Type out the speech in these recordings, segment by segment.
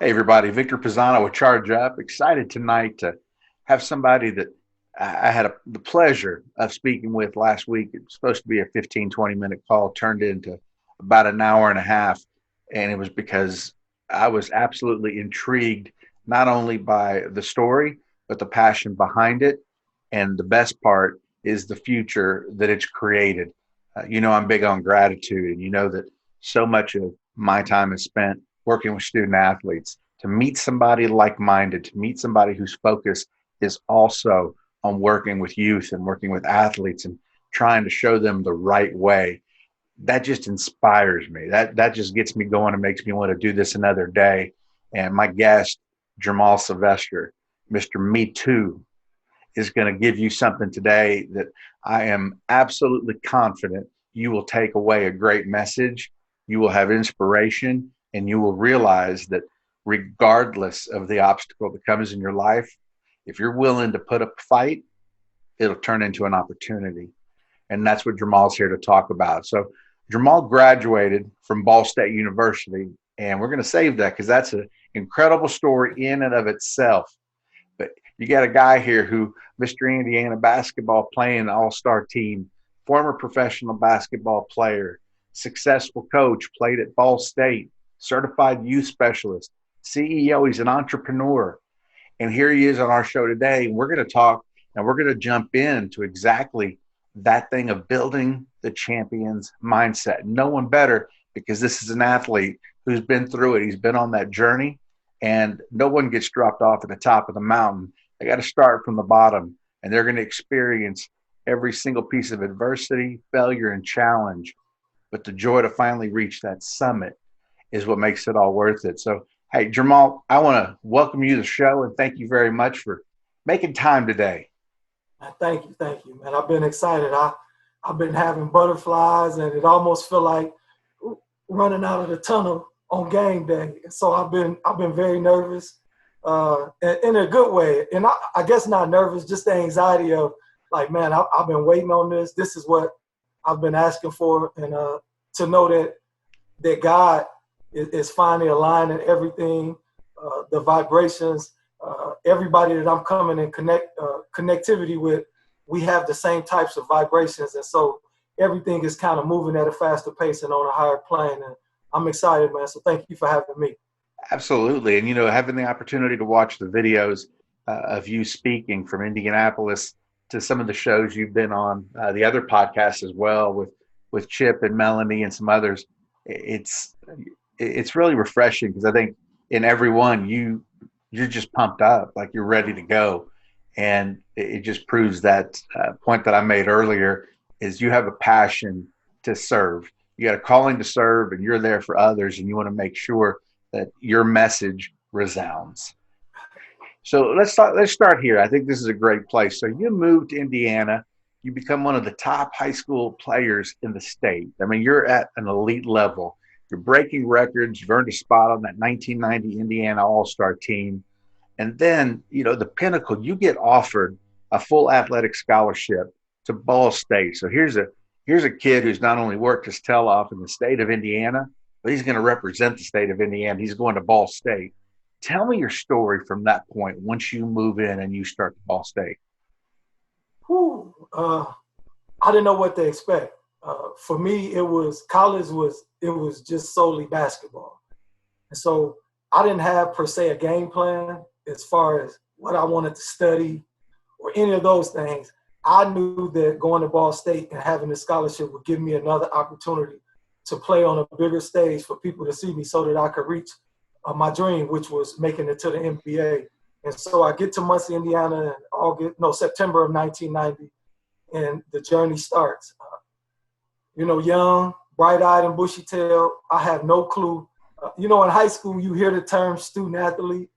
Hey everybody, Victor Pisano with Charge Up. Excited tonight to have somebody that I had the pleasure of speaking with last week. It was supposed to be a 15, 20-minute call, turned into about an hour and a half. And it was because I was absolutely intrigued, not only by the story, but the passion behind it. And the best part is the future that it's created. I'm big on gratitude, and you know that so much of my time is spent working with student athletes. To meet somebody like-minded, to meet somebody whose focus is also on working with youth and working with athletes and trying to show them the right way, that just inspires me. That just gets me going and makes me want to do this another day. And my guest, Jeermal Sylvester, Mr. Me Too, is going to give you something today that I am absolutely confident you will take away a great message. You will have inspiration, and you will realize that regardless of the obstacle that comes in your life, if you're willing to put up a fight, it'll turn into an opportunity. And that's what Jeermal's here to talk about. So Jeermal graduated from Ball State University, and we're going to save that because that's an incredible story in and of itself. But you got a guy here who, Mr. Indiana basketball, playing all-star team, former professional basketball player, successful coach, played at Ball State, certified youth specialist, CEO. He's an entrepreneur. And here he is on our show today. We're going to talk and we're going to jump into exactly that thing of building the champion's mindset. No one better, because this is an athlete who's been through it. He's been on that journey, and no one gets dropped off at the top of the mountain. They got to start from the bottom, and they're going to experience every single piece of adversity, failure, and challenge. But the joy to finally reach that summit is what makes it all worth it. So, hey, Jeermal, I want to welcome you to the show and thank you very much for making time today. Thank you, man. I've been excited. I've been having butterflies, and it almost feel like running out of the tunnel on game day. So I've been very nervous, in a good way. And I guess not nervous, just the anxiety of like, man, I've been waiting on this. This is what I've been asking for, and to know that God is finally aligning everything, the vibrations, everybody that I'm coming in connectivity with, we have the same types of vibrations, and so everything is kind of moving at a faster pace and on a higher plane. And I'm excited, man. So thank you for having me. Absolutely. And, having the opportunity to watch the videos of you speaking from Indianapolis to some of the shows you've been on, the other podcasts as well with Chip and Melanie and some others, it's really refreshing, because I think in every one you're just pumped up, like you're ready to go. And it just proves that point that I made earlier, is you have a passion to serve. You got a calling to serve, and you're there for others, and you want to make sure that your message resounds. So let's start here. I think this is a great place. So you moved to Indiana. You become one of the top high school players in the state. I mean, you're at an elite level. You're breaking records. You've earned a spot on that 1990 Indiana All-Star team. And then, the pinnacle, you get offered a full athletic scholarship to Ball State. So here's a kid who's not only worked his tail off in the state of Indiana, but he's going to represent the state of Indiana. He's going to Ball State. Tell me your story from that point, once you move in and you start at Ball State. I didn't know what to expect. For me, college was just solely basketball. And so I didn't have per se a game plan as far as what I wanted to study or any of those things. I knew that going to Ball State and having a scholarship would give me another opportunity to play on a bigger stage for people to see me, so that I could reach my dream, which was making it to the NBA. And so I get to Muncie, Indiana in September of 1990, and the journey starts. Young, bright-eyed and bushy-tailed, I have no clue. In high school, you hear the term student athlete,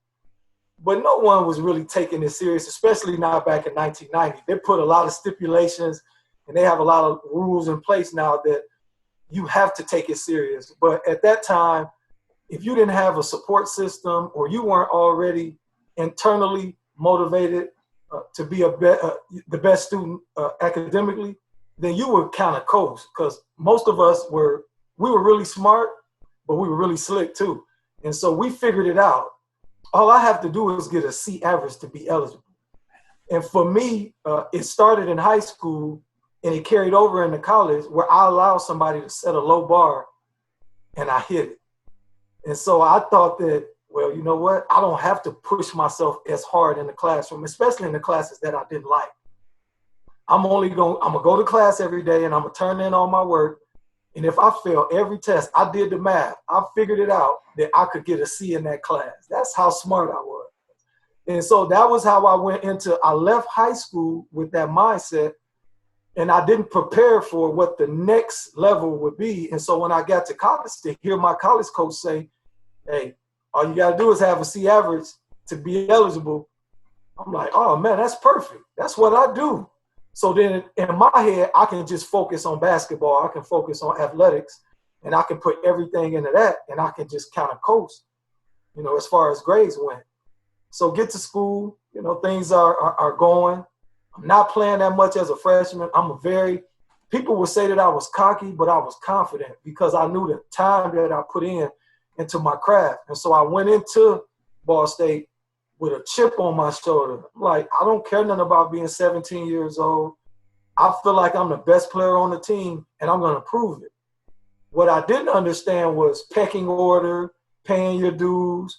but no one was really taking it serious, especially not back in 1990. They put a lot of stipulations, and they have a lot of rules in place now that you have to take it serious. But at that time, if you didn't have a support system, or you weren't already internally motivated to be the best student academically, then you were kind of coast, because most of us we were really smart, but we were really slick too. And so we figured it out. all I have to do is get a C average to be eligible. And for me, it started in high school and it carried over into college where I allow somebody to set a low bar and I hit it. And so I thought that, well, you know what? I don't have to push myself as hard in the classroom, especially in the classes that I didn't like. I'm gonna go to class every day and I'm gonna turn in all my work. And if I fail every test, I did the math. I figured it out that I could get a C in that class. That's how smart I was. And so that was how I left high school with that mindset, and I didn't prepare for what the next level would be. And so when I got to college, to hear my college coach say, hey, all you got to do is have a C average to be eligible. I'm like, oh man, that's perfect. That's what I do. So then in my head, I can just focus on basketball. I can focus on athletics, and I can put everything into that, and I can just kind of coast, as far as grades went. So get to school, things are going. I'm not playing that much as a freshman. People would say that I was cocky, but I was confident because I knew the time that I put into my craft. And so I went into Ball State with a chip on my shoulder. Like, I don't care nothing about being 17 years old. I feel like I'm the best player on the team, and I'm going to prove it. What I didn't understand was pecking order, paying your dues.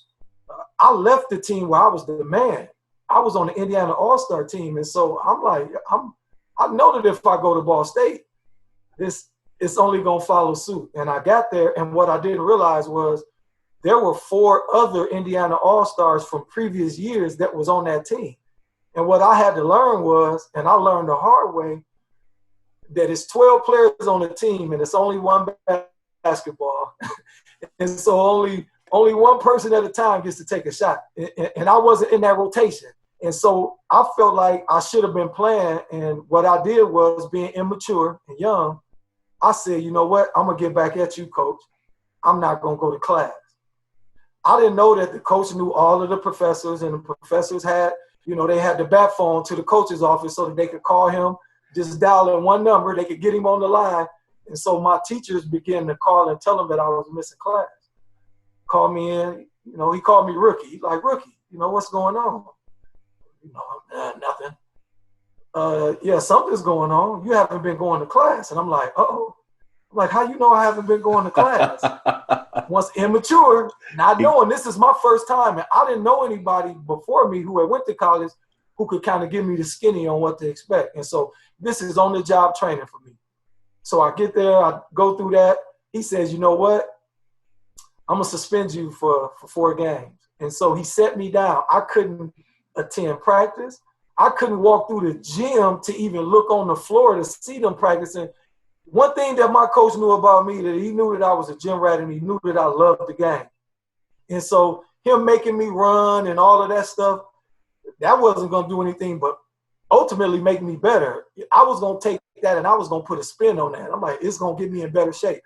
I left the team where I was the man. I was on the Indiana All-Star team, and so I'm like, I know that if I go to Ball State, it's only going to follow suit. And I got there, and what I didn't realize was there were 4 other Indiana All-Stars from previous years that was on that team. And what I had to learn was, and I learned the hard way, that it's 12 players on the team, and it's only one basketball. And so only one person at a time gets to take a shot. And I wasn't in that rotation. And so I felt like I should have been playing. And what I did was, being immature and young, I said, you know what? I'm going to get back at you, coach. I'm not going to go to class. I didn't know that the coach knew all of the professors, and the professors had, they had the bat phone to the coach's office so that they could call him, just dial in one number. They could get him on the line. And so my teachers began to call and tell him that I was missing class. Called me in, he called me rookie. He's like, rookie, what's going on? Nothing. Yeah, something's going on. You haven't been going to class. And I'm like, uh-oh. I'm like, how you know I haven't been going to class? Once immature, not knowing this is my first time. And I didn't know anybody before me who had went to college who could kind of give me the skinny on what to expect. And so this is on-the-job training for me. So I get there, I go through that. He says, you know what? I'm going to suspend you for 4 games. And so he set me down. I couldn't attend practice. I couldn't walk through the gym to even look on the floor to see them practicing. One thing that my coach knew about me, that he knew that I was a gym rat, and he knew that I loved the game. And so him making me run and all of that stuff, that wasn't going to do anything but ultimately make me better. I was going to take that and I was going to put a spin on that. I'm like, it's going to get me in better shape.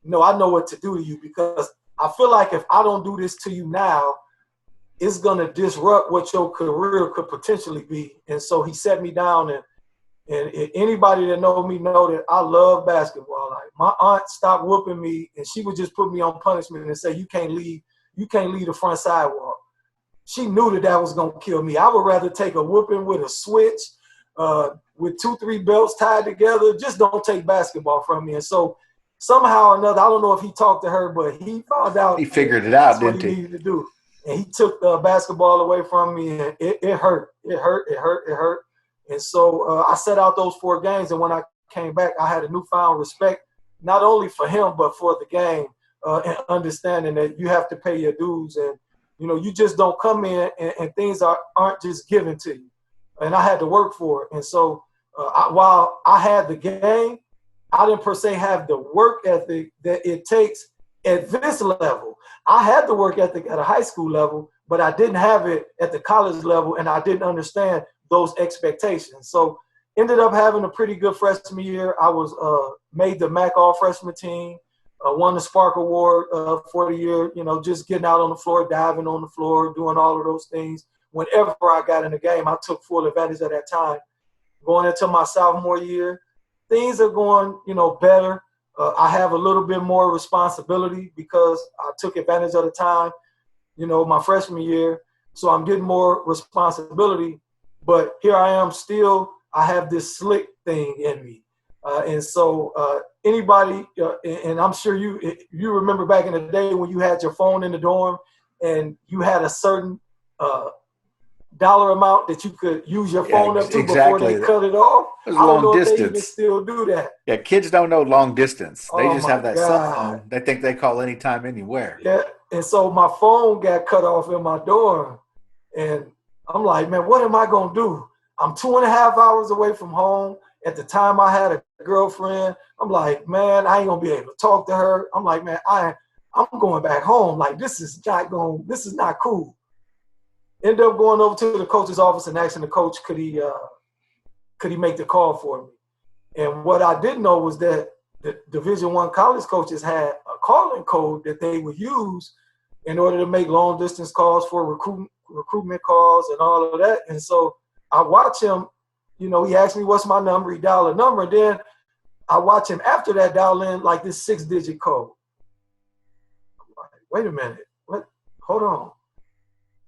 I know what to do to you, because I feel like if I don't do this to you now, it's going to disrupt what your career could potentially be. And so he set me down, and anybody that know me know that I love basketball. Like, my aunt stopped whooping me, and she would just put me on punishment and say, you can't leave the front sidewalk. She knew that was going to kill me. I would rather take a whooping with a switch, with 2-3 belts tied together. Just don't take basketball from me. And so somehow or another, I don't know if he talked to her, but he found out. He figured it out, didn't he? What he needed to do. And he took the basketball away from me, and it hurt. It hurt. And so I set out those 4 games, and when I came back, I had a newfound respect, not only for him, but for the game, and understanding that you have to pay your dues, and you just don't come in and things aren't just given to you. And I had to work for it. And so while I had the game, I didn't per se have the work ethic that it takes at this level. I had the work ethic at a high school level, but I didn't have it at the college level, and I didn't understand those expectations. So ended up having a pretty good freshman year. I was made the MAC all-freshman team, won the Spark Award for the year, just getting out on the floor, diving on the floor, doing all of those things. Whenever I got in the game, I took full advantage of that time. Going into my sophomore year, things are going, better. I have a little bit more responsibility because I took advantage of the time. My freshman year, So I'm getting more responsibility, but here I am still, I have this slick thing in me. And so anybody, and I'm sure you remember back in the day when you had your phone in the dorm and you had a certain dollar amount that you could use your phone up to before they cut it off. It was I don't long know if distance. they even still do that. Yeah, kids don't know long distance. They Oh just my have that cell God. phone. They think they call anytime, anywhere. Yeah, and so my phone got cut off in my dorm, and I'm like, man, what am I gonna do? I'm 2.5 hours away from home. At the time, I had a girlfriend. I'm like, man, I ain't gonna be able to talk to her. I'm like, man, I'm going back home. Like, this is not cool. Ended up going over to the coach's office and asking the coach, could he make the call for me? And what I didn't know was that the Division I college coaches had a calling code that they would use in order to make long distance calls for recruitment calls and all of that. And so I watch him, he asked me what's my number, he dialed a number, and then I watch him after that dial in like this 6-digit code. I'm like, wait a minute, what? Hold on.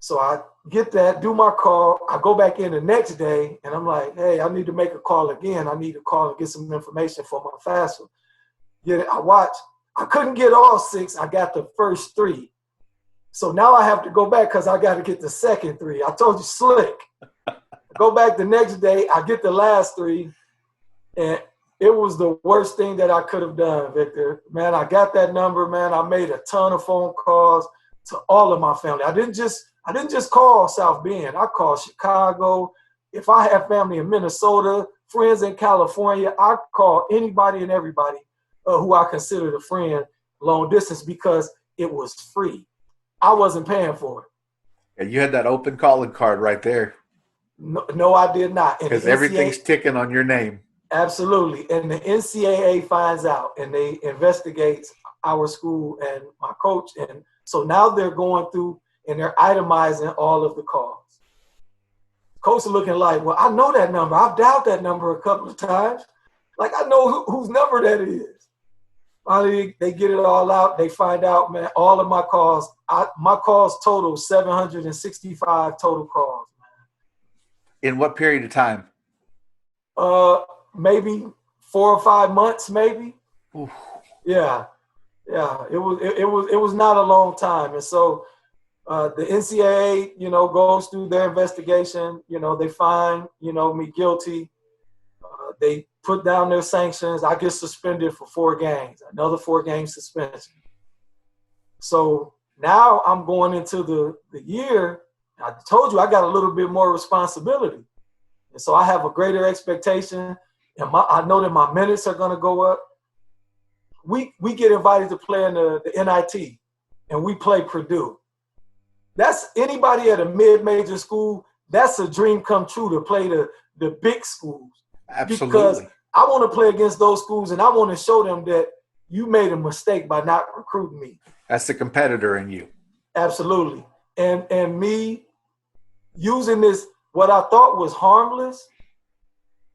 So I get that, do my call. I go back in the next day, and I'm like, hey, I need to make a call again. I need to call and get some information for my FAFSA. I watch. I couldn't get all 6. I got the first 3. So now I have to go back because I got to get the second 3. I told you, slick. I go back the next day. I get the last 3, and it was the worst thing that I could have done, Victor. Man, I got that number, man. I made a ton of phone calls to all of my family. I didn't just call South Bend. I called Chicago. If I have family in Minnesota, friends in California, I call anybody and everybody who I considered a friend long distance because it was free. I wasn't paying for it. Yeah, you had that open calling card right there. No, I did not. Because everything's ticking on your name. Absolutely. And the NCAA finds out and they investigate our school and my coach. And so now they're going through and they're itemizing all of the calls. Coach is looking like, well, I know that number. I've dialed that number a couple of times. Like, I know whose number that is. Finally, they get it all out. They find out, man, all of my calls total 765 total calls, man. In what period of time? Maybe 4 or 5 months, maybe. Oof. Yeah. It was not a long time. And so the NCAA, goes through their investigation. They find, me guilty. They put down their sanctions. I get suspended for 4 games, another 4-game suspension. So now I'm going into the year. I told you I got a little bit more responsibility. And so I have a greater expectation. And I know that my minutes are going to go up. We get invited to play in the NIT, and we play Purdue. That's anybody at a mid-major school, that's a dream come true to play the big schools. Absolutely. Because I want to play against those schools, and I want to show them that you made a mistake by not recruiting me. That's the competitor in you. Absolutely. And me using this, what I thought was harmless,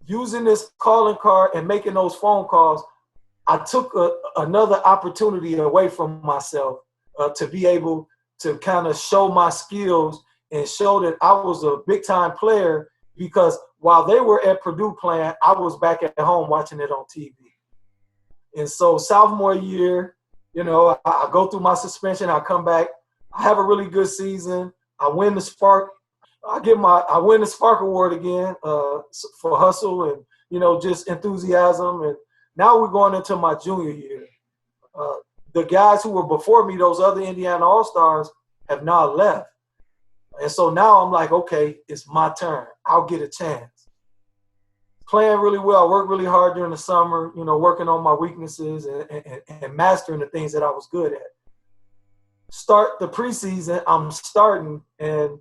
using this calling card and making those phone calls, I took another opportunity away from myself to be able to kind of show my skills and show that I was a big-time player because while they were at Purdue playing, I was back at home watching it on TV. And so sophomore year, I go through my suspension. I come back. I have a really good season. I win the Spark. I win the Spark Award again for hustle and, just enthusiasm. And now we're going into my junior year. The guys who were before me, those other Indiana All-Stars, have now left. And so now I'm like, okay, it's my turn. I'll get a chance. Playing really well. I worked really hard during the summer, working on my weaknesses and mastering the things that I was good at. Start the preseason, I'm starting, and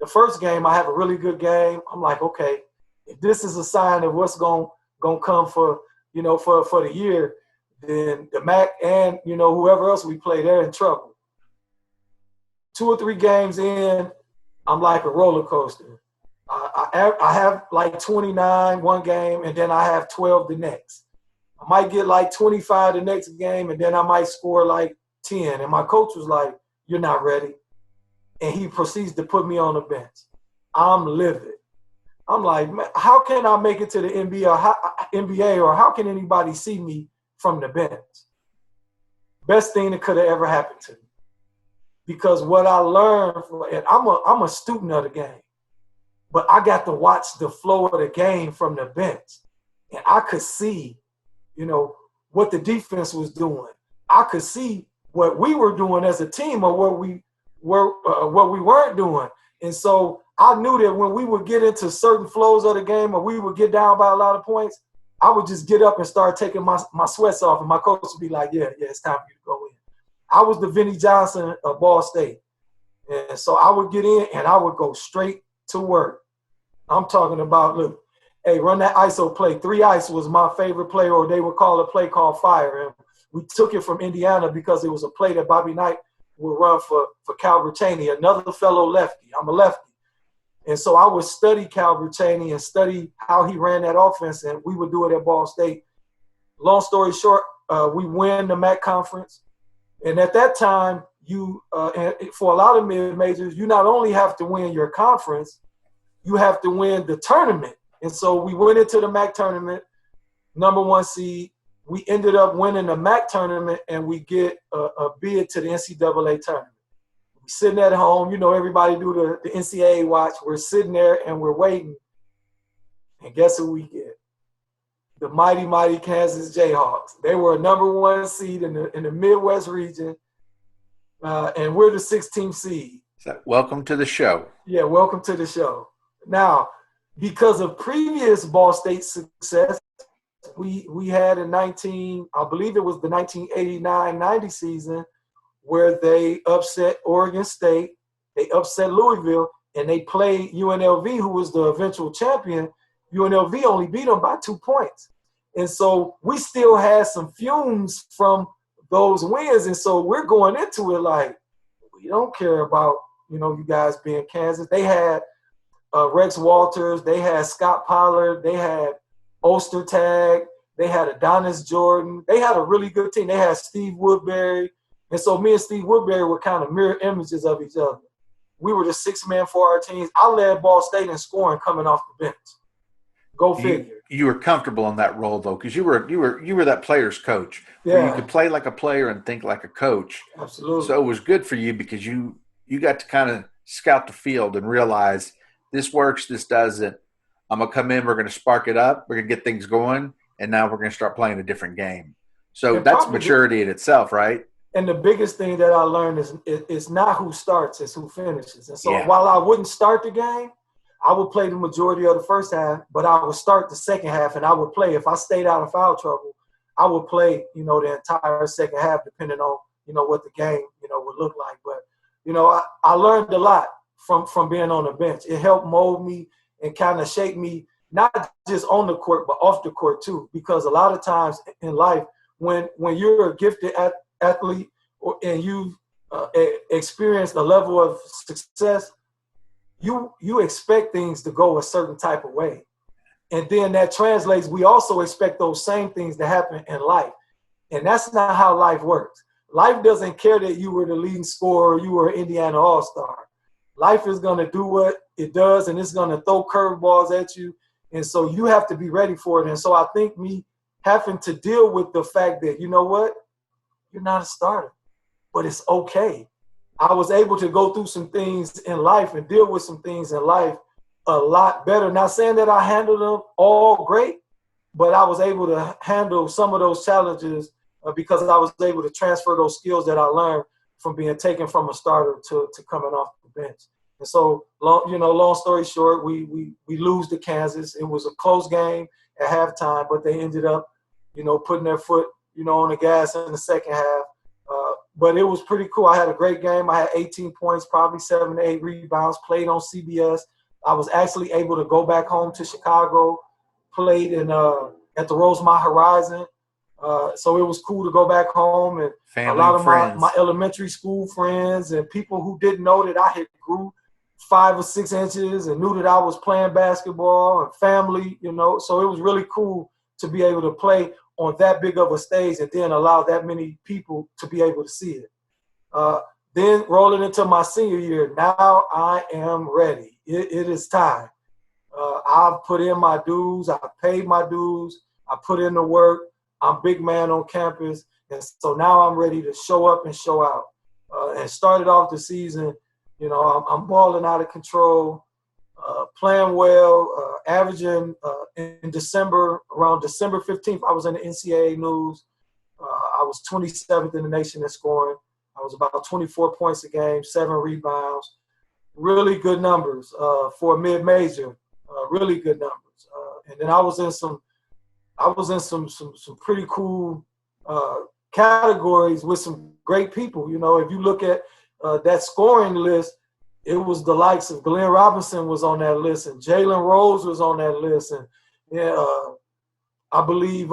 the first game, I have a really good game. I'm like, okay, if this is a sign of what's going to come for the year, then the MAC and, whoever else we play, they're in trouble. 2 or 3 games in, I'm like a roller coaster. I have like 29 one game, and then I have 12 the next. I might get like 25 the next game, and then I might score like 10. And my coach was like, you're not ready. and he proceeds to put me on the bench. I'm livid. I'm like, man, how can I make it to the NBA, or how can anybody see me from the bench? Best thing that could have ever happened to me. Because what I learned, and I'm a student of the game, but I got to watch the flow of the game from the bench. And I could see, what the defense was doing. I could see what we were doing as a team, or what we weren't doing. And so I knew that when we would get into certain flows of the game, or we would get down by a lot of points, I would just get up and start taking my sweats off, and my coach would be like, yeah, it's time for you to go in. I was the Vinnie Johnson of Ball State. And so I would get in and I would go straight to work. I'm talking about, look, hey, run that ISO play. 3 ice was my favorite play, or they would call a play called fire. And we took it from Indiana because it was a play that Bobby Knight would run for Calvert Chaney, another fellow lefty. I'm a lefty. And so I would study Calvert Chaney and study how he ran that offense, and we would do it at Ball State. Long story short, we win the MAC conference. And at that time, and for a lot of mid-majors, you not only have to win your conference, you have to win the tournament. And so we went into the MAC tournament, number 1 seed. We ended up winning the MAC tournament, and we get a bid to the NCAA tournament. We're sitting at home. Everybody do the NCAA watch. We're sitting there, and we're waiting. And guess who we get? The mighty, mighty Kansas Jayhawks. They were a number 1 seed in the Midwest region, and we're the 16th seed. So, welcome to the show. Yeah, welcome to the show. Now, because of previous Ball State success, we had I believe it was the 1989-90 season, where they upset Oregon State, they upset Louisville, and they played UNLV, who was the eventual champion. UNLV only beat them by 2 points. And so we still had some fumes from those wins. And so we're going into it like, we don't care about, you guys being Kansas. They had Rex Walters. They had Scott Pollard. They had Ostertag. They had Adonis Jordan. They had a really good team. They had Steve Woodbury. And so me and Steve Woodbury were kind of mirror images of each other. We were the 6 man for our teams. I led Ball State in scoring coming off the bench. Go figure. You were comfortable in that role though, because you were that player's coach. Yeah. Where you could play like a player and think like a coach. Absolutely. So it was good for you because you got to kind of scout the field and realize this works, this doesn't. I'm gonna come in, we're gonna spark it up, we're gonna get things going, and now we're gonna start playing a different game. So that's maturity in itself, right? And the biggest thing that I learned is it's not who starts, it's who finishes. And so while I wouldn't start the game, I would play the majority of the first half, but I would start the second half, and I would play. If I stayed out of foul trouble, I would play, the entire second half, depending on, what the game, would look like. But, I learned a lot from being on the bench. It helped mold me and kind of shape me, not just on the court, but off the court too. Because a lot of times in life, when you're a gifted athlete and you've experienced a level of success, you expect things to go a certain type of way. And then that translates, we also expect those same things to happen in life. And that's not how life works. Life doesn't care that you were the leading scorer, you were an Indiana All-Star. Life is going to do what it does, and it's going to throw curveballs at you. And so you have to be ready for it. And so I think me having to deal with the fact that, you know what, you're not a starter, but it's okay. I was able to go through some things in life and deal with some things in life a lot better. Not saying that I handled them all great, but I was able to handle some of those challenges because I was able to transfer those skills that I learned from being taken from a starter to coming off the bench. And so, long story short, we lose to Kansas. It was a close game at halftime, but they ended up, putting their foot, on the gas in the second half. But it was pretty cool. I had a great game. I had 18 points, probably 7 to 8 rebounds, played on CBS. I was actually able to go back home to Chicago, played at the Rosemont Horizon. So it was cool to go back home, and family, a lot of friends. my elementary school friends and people who didn't know that I had grew 5 or 6 inches and knew that I was playing basketball, and family, So it was really cool to be able to play on that big of a stage and then allow that many people to be able to see it. Then rolling into my senior year, now I am ready. It is time. I've put in my dues. I've paid my dues. I put in the work. I'm big man on campus. And so now I'm ready to show up and show out. And started off the season, I'm balling out of control, playing well, averaging in December, around December 15th, I was in the NCAA news. I was 27th in the nation in scoring. I was about 24 points a game, 7 rebounds. Really good numbers for a mid-major. Really good numbers. And then I was in some pretty cool categories with some great people. If you look at that scoring list, it was the likes of Glenn Robinson was on that list, and Jalen Rose was on that list, and I believe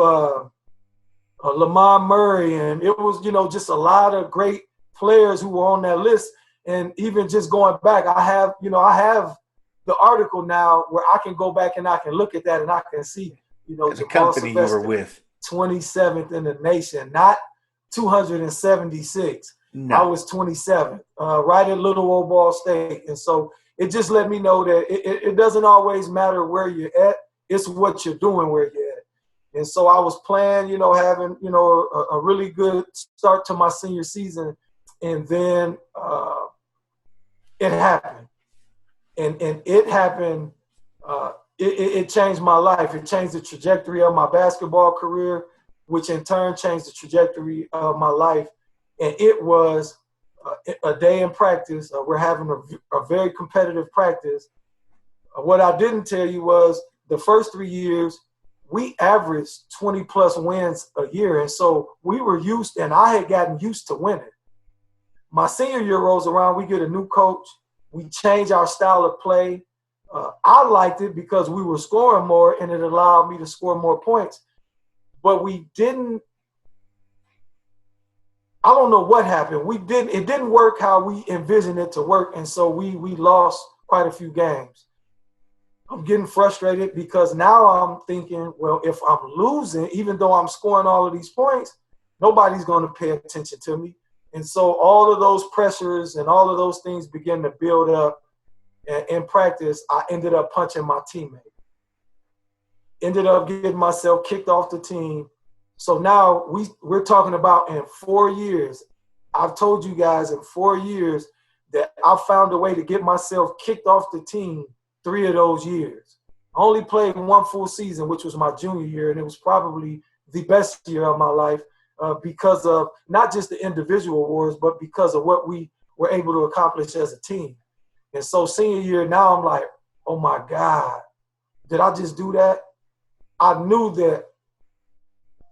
Lamar Murray, and it was just a lot of great players who were on that list. And even just going back, I have the article now where I can go back and I can look at that and I can see the Jeermal company Sylvester, you were with, 27th in the nation, not 276. No. I was 27th, right at Little Old Ball State. And so it just let me know that it doesn't always matter where you're at. It's what you're doing where you're at. And so I was playing, having, a really good start to my senior season. And then it happened. And it happened. It changed my life. It changed the trajectory of my basketball career, which in turn changed the trajectory of my life. And it was a day in practice. We're having a very competitive practice. What I didn't tell you was the first 3 years, we averaged 20-plus wins a year. And so we were used, and I had gotten used to winning. My senior year rolls around, we get a new coach. We change our style of play. I liked it because we were scoring more, and it allowed me to score more points. But we didn't. I don't know what happened. It didn't work how we envisioned it to work, and so we lost quite a few games. I'm getting frustrated because now I'm thinking, well, if I'm losing, even though I'm scoring all of these points, nobody's going to pay attention to me. And so all of those pressures and all of those things begin to build up. And in practice, I ended up punching my teammate. Ended up getting myself kicked off the team. So now we're talking about in 4 years. I've told you guys in 4 years that I found a way to get myself kicked off the team 3 of those years. I only played 1 full season, which was my junior year, and it was probably the best year of my life because of not just the individual awards, but because of what we were able to accomplish as a team. And so senior year, now I'm like, oh my God, did I just do that? I knew that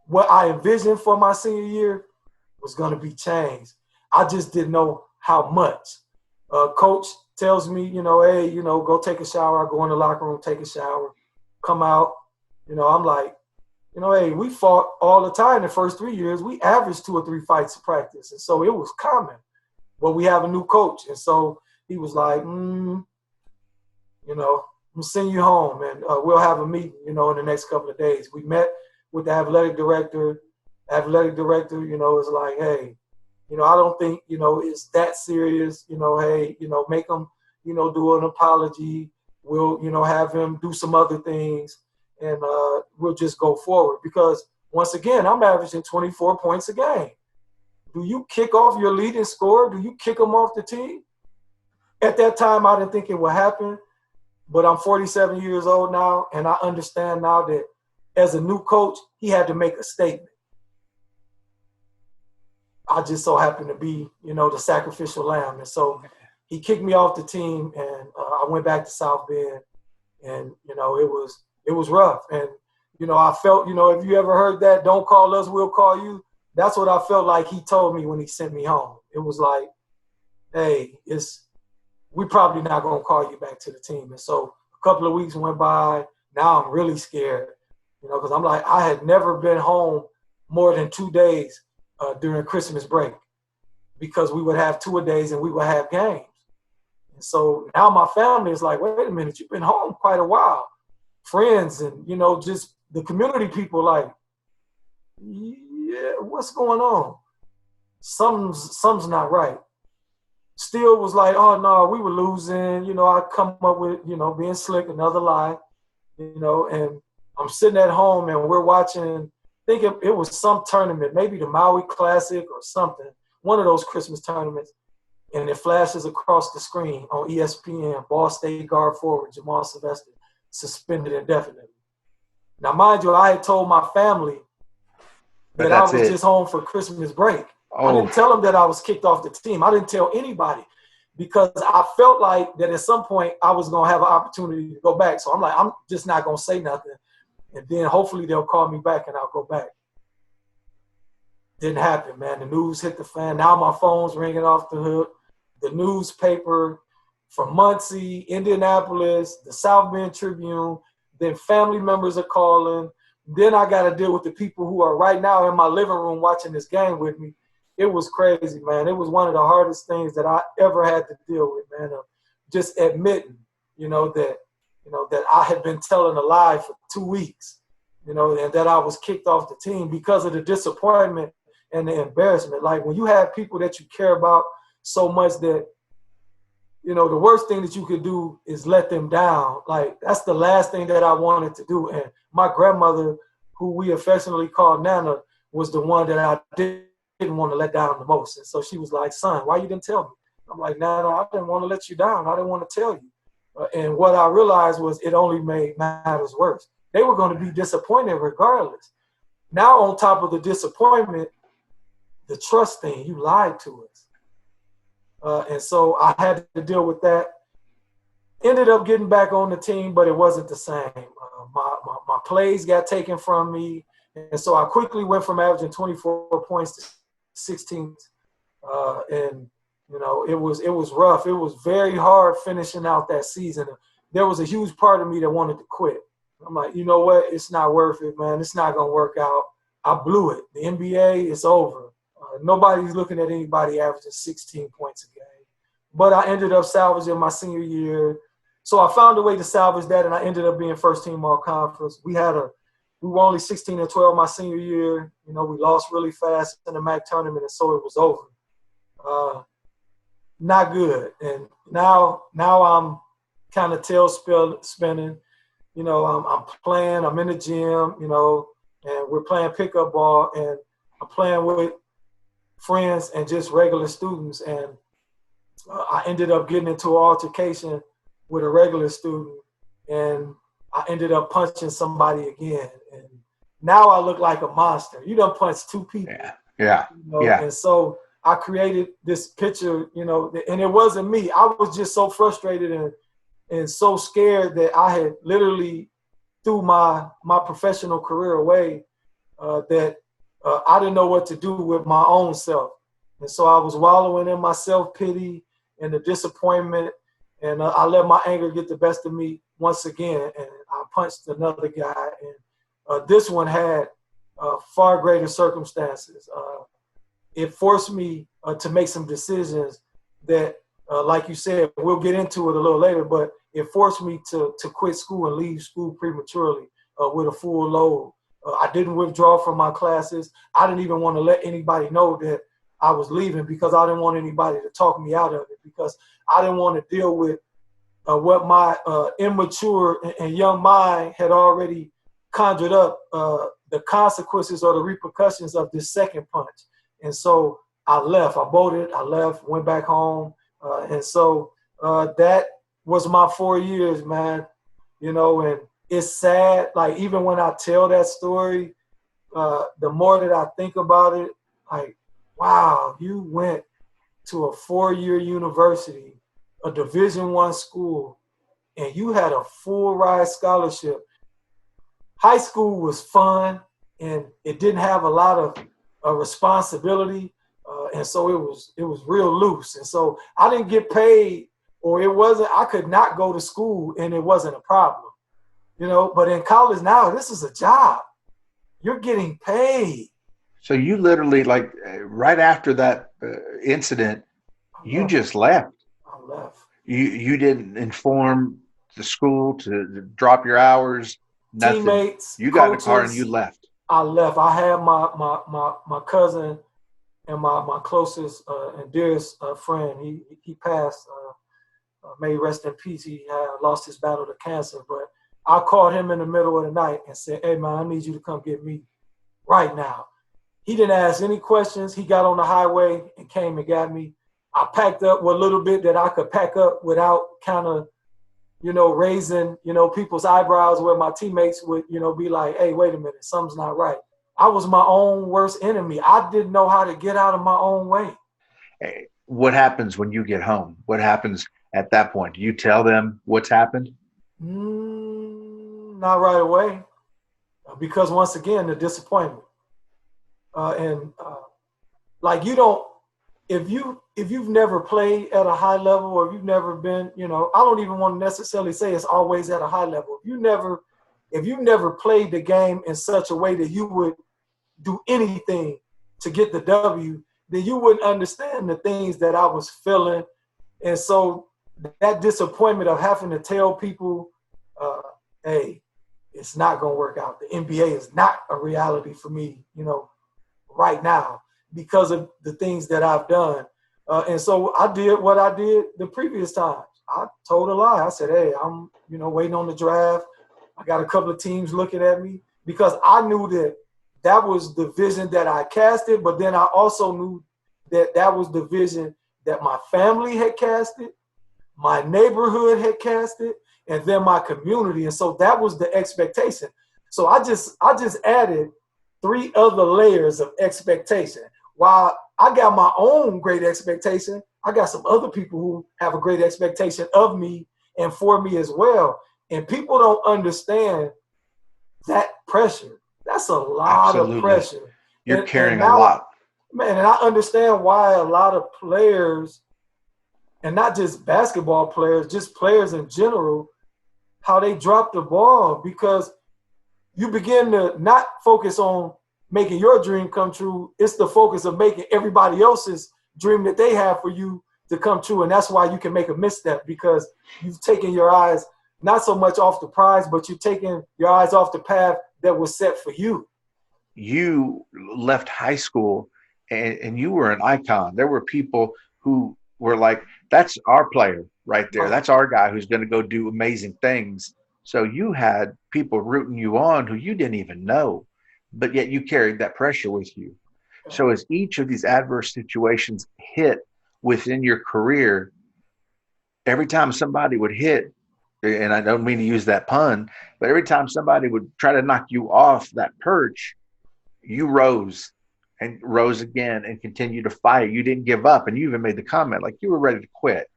what I envisioned for my senior year was going to be changed. I just didn't know how much. Coach tells me, hey, go take a shower. I go in the locker room, take a shower, come out. I'm like, hey, we fought all the time the first 3 years. We averaged 2 or 3 fights in practice. And so it was common. But we have a new coach. And so he was like, I'm send you home and we'll have a meeting, in the next couple of days. We met with the athletic director. Athletic director, is like, hey, I don't think, it's that serious. Hey, make him, do an apology. We'll, have him do some other things and we'll just go forward. Because once again, I'm averaging 24 points a game. Do you kick off your leading scorer? Do you kick him off the team? At that time, I didn't think it would happen. But I'm 47 years old now, and I understand now that as a new coach, he had to make a statement. I just so happened to be, the sacrificial lamb. And so he kicked me off the team, and I went back to South Bend, and, it was rough. And, I felt, if you ever heard that, don't call us, we'll call you. That's what I felt like he told me when he sent me home. It was like, hey, we probably not going to call you back to the team. And so a couple of weeks went by. Now I'm really scared, because I'm like, I had never been home more than 2 days during Christmas break because we would have 2 days and we would have games. And so now my family is like, wait a minute, you've been home quite a while. Friends and, just the community people like, yeah, what's going on? Something's not right. still was like, oh no, we were losing. You know, I come up with, you know, being slick, another lie, you know, and I'm sitting at home and we're watching, I think it was some tournament, maybe the Maui Classic or something, one of those Christmas tournaments. And it flashes across the screen on ESPN, Ball State guard forward Jeermal Sylvester suspended indefinitely. Now, mind you, I had told my family But that I that's was it. just home for Christmas break. I Oh, didn't tell them that I was kicked off the team. I didn't tell anybody because I felt like that at some point I was going to have an opportunity to go back. So I'm like, I'm just not going to say nothing. And then hopefully they'll call me back and I'll go back. Didn't happen, man. The news hit the fan. Now my phone's ringing off the hook. The newspaper from Muncie, Indianapolis, the South Bend Tribune, then family members are calling. Then I got to deal with the people who are right now in my living room watching this game with me. It was crazy, man. It was one of the hardest things that I ever had to deal with, man. Just admitting, that I had been telling a lie for 2 weeks, and that I was kicked off the team because of the disappointment and the embarrassment. Like when you have people that you care about so much that, the worst thing that you could do is let them down. Like that's the last thing that I wanted to do. And my grandmother, who we affectionately called Nana, was the one that I didn't want to let down the most. And so she was like, son, why you didn't tell me? I'm like, Nana, I didn't want to let you down. I didn't want to tell you. And what I realized was it only made matters worse. They were going to be disappointed regardless. Now on top of the disappointment, the trust thing, you lied to us. And so I had to deal with that. Ended up getting back on the team, but it wasn't the same. My plays got taken from me. And so I quickly went from averaging 24 points to 16. And, it was rough. It was very hard finishing out that season. There was a huge part of me that wanted to quit. I'm like, you know what? It's not worth it, man. It's not going to work out. I blew it. The NBA is over. Nobody's looking at anybody averaging 16 points a game. But I ended up salvaging my senior year. So I found a way to salvage that, and I ended up being first team all conference. We were only 16 and 12 my senior year. We lost really fast in the MAC tournament, and so it was over. Not good. And now I'm kind of tail spinning. I'm playing. I'm in the gym, and we're playing pickup ball, and I'm playing with friends and just regular students. And I ended up getting into an altercation with a regular student, and I ended up punching somebody again. And now I look like a monster. You done punched 2 people. Yeah. And so I created this picture, and it wasn't me. I was just so frustrated and so scared that I had literally threw my professional career away that I didn't know what to do with my own self. And so I was wallowing in my self-pity and the disappointment, and I let my anger get the best of me once again, and I punched another guy. And this one had far greater circumstances. It forced me to make some decisions that, like you said, we'll get into it a little later, but it forced me to quit school and leave school prematurely with a full load. I didn't withdraw from my classes. I didn't even want to let anybody know that I was leaving because I didn't want anybody to talk me out of it, because I didn't want to deal with what my immature and young mind had already conjured up, the consequences or the repercussions of this second punch. And so I left. I bolted. I left, went back home. And so that was my 4 years, man. And it's sad. Like, even when I tell that story, the more that I think about it, like, wow, you went to a 4-year university, a Division I school, and you had a full ride scholarship. High school was fun, and it didn't have a lot of responsibility, and so it was real loose. And so I didn't get paid, or I could not go to school, and it wasn't a problem. But in college now, this is a job. You're getting paid. So you literally, like, right after that incident, you just left. I left. You didn't inform the school to drop your hours, nothing. Teammates, you got coaches, in a car and you left. I left. I had my cousin and my closest and dearest friend. He passed. May he rest in peace. He lost his battle to cancer. But I called him in the middle of the night and said, "Hey man, I need you to come get me right now." He didn't ask any questions. He got on the highway and came and got me. I packed up what little bit that I could pack up without kind of, raising, people's eyebrows, where my teammates would, be like, "Hey, wait a minute, something's not right." I was my own worst enemy. I didn't know how to get out of my own way. Hey, what happens when you get home? What happens at that point? Do you tell them what's happened? Not right away, because once again, the disappointment. And like you don't, if you've never played at a high level, or if you've never been, I don't even want to necessarily say it's always at a high level. If you never played the game in such a way that you would do anything to get the W, then you wouldn't understand the things that I was feeling. And so that disappointment of having to tell people, hey, it's not going to work out. The NBA is not a reality for me, right now, because of the things that I've done. And so I did what I did the previous times. I told a lie. I said, hey, I'm, waiting on the draft. I got a couple of teams looking at me, because I knew that was the vision that I casted. But then I also knew that was the vision that my family had casted, my neighborhood had casted, and then my community. And so that was the expectation. So I just added 3 other layers of expectation. While I got my own great expectation, I got some other people who have a great expectation of me and for me as well. And people don't understand that pressure. That's a lot Absolutely. of pressure. You're carrying a lot. Man, and I understand why a lot of players, and not just basketball players, just players in general, how they drop the ball, because you begin to not focus on making your dream come true. It's the focus of making everybody else's dream that they have for you to come true. And that's why you can make a misstep, because you've taken your eyes not so much off the prize, but you've taken your eyes off the path that was set for you. You left high school and you were an icon. There were people who were like, that's our player right there. That's our guy who's going to go do amazing things. So you had people rooting you on who you didn't even know, but yet you carried that pressure with you. So as each of these adverse situations hit within your career, every time somebody would hit, and I don't mean to use that pun, but every time somebody would try to knock you off that perch, you rose and rose again and continued to fight. You didn't give up. And you even made the comment like you were ready to quit,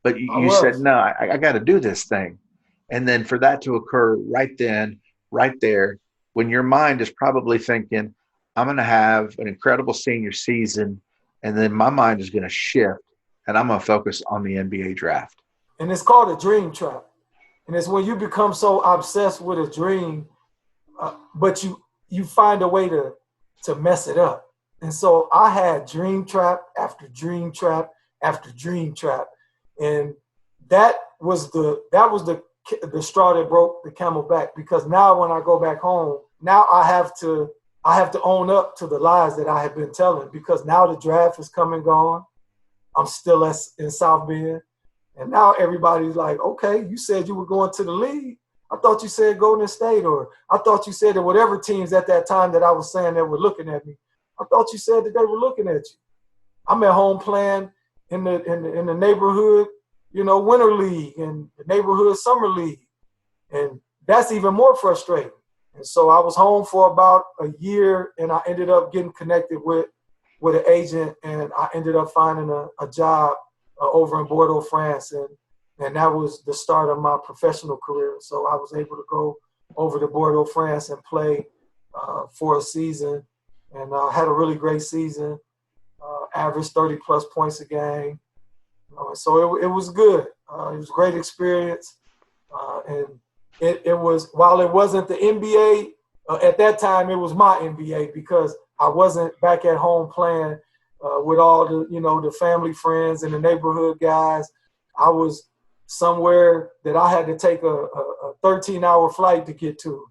but you said, no, I got to do this thing. And then for that to occur right then, right there, when your mind is probably thinking, I'm going to have an incredible senior season, and then my mind is going to shift and I'm going to focus on the NBA draft. And it's called a dream trap. And it's when you become so obsessed with a dream, but you find a way to mess it up. And so I had dream trap after dream trap after dream trap. And that was the straw that broke the camel back, because now when I go back home, now I have to own up to the lies that I have been telling, because now the draft is come and gone. I'm still in South Bend. And now everybody's like, okay, you said you were going to the league. I thought you said Golden State, or I thought you said that whatever teams at that time that I was saying that were looking at me, I thought you said that they were looking at you. I'm at home playing in the neighborhood, winter league and the neighborhood summer league. And that's even more frustrating. And so I was home for about a year, and I ended up getting connected with an agent, and I ended up finding a job over in Bordeaux, France. And that was the start of my professional career. So I was able to go over to Bordeaux, France and play for a season, and had a really great season, averaged 30-plus points a game. So it was good. It was a great experience. And it was, while it wasn't the NBA, at that time it was my NBA, because I wasn't back at home playing with all the, the family friends and the neighborhood guys. I was somewhere that I had to take a 13-hour flight to get to.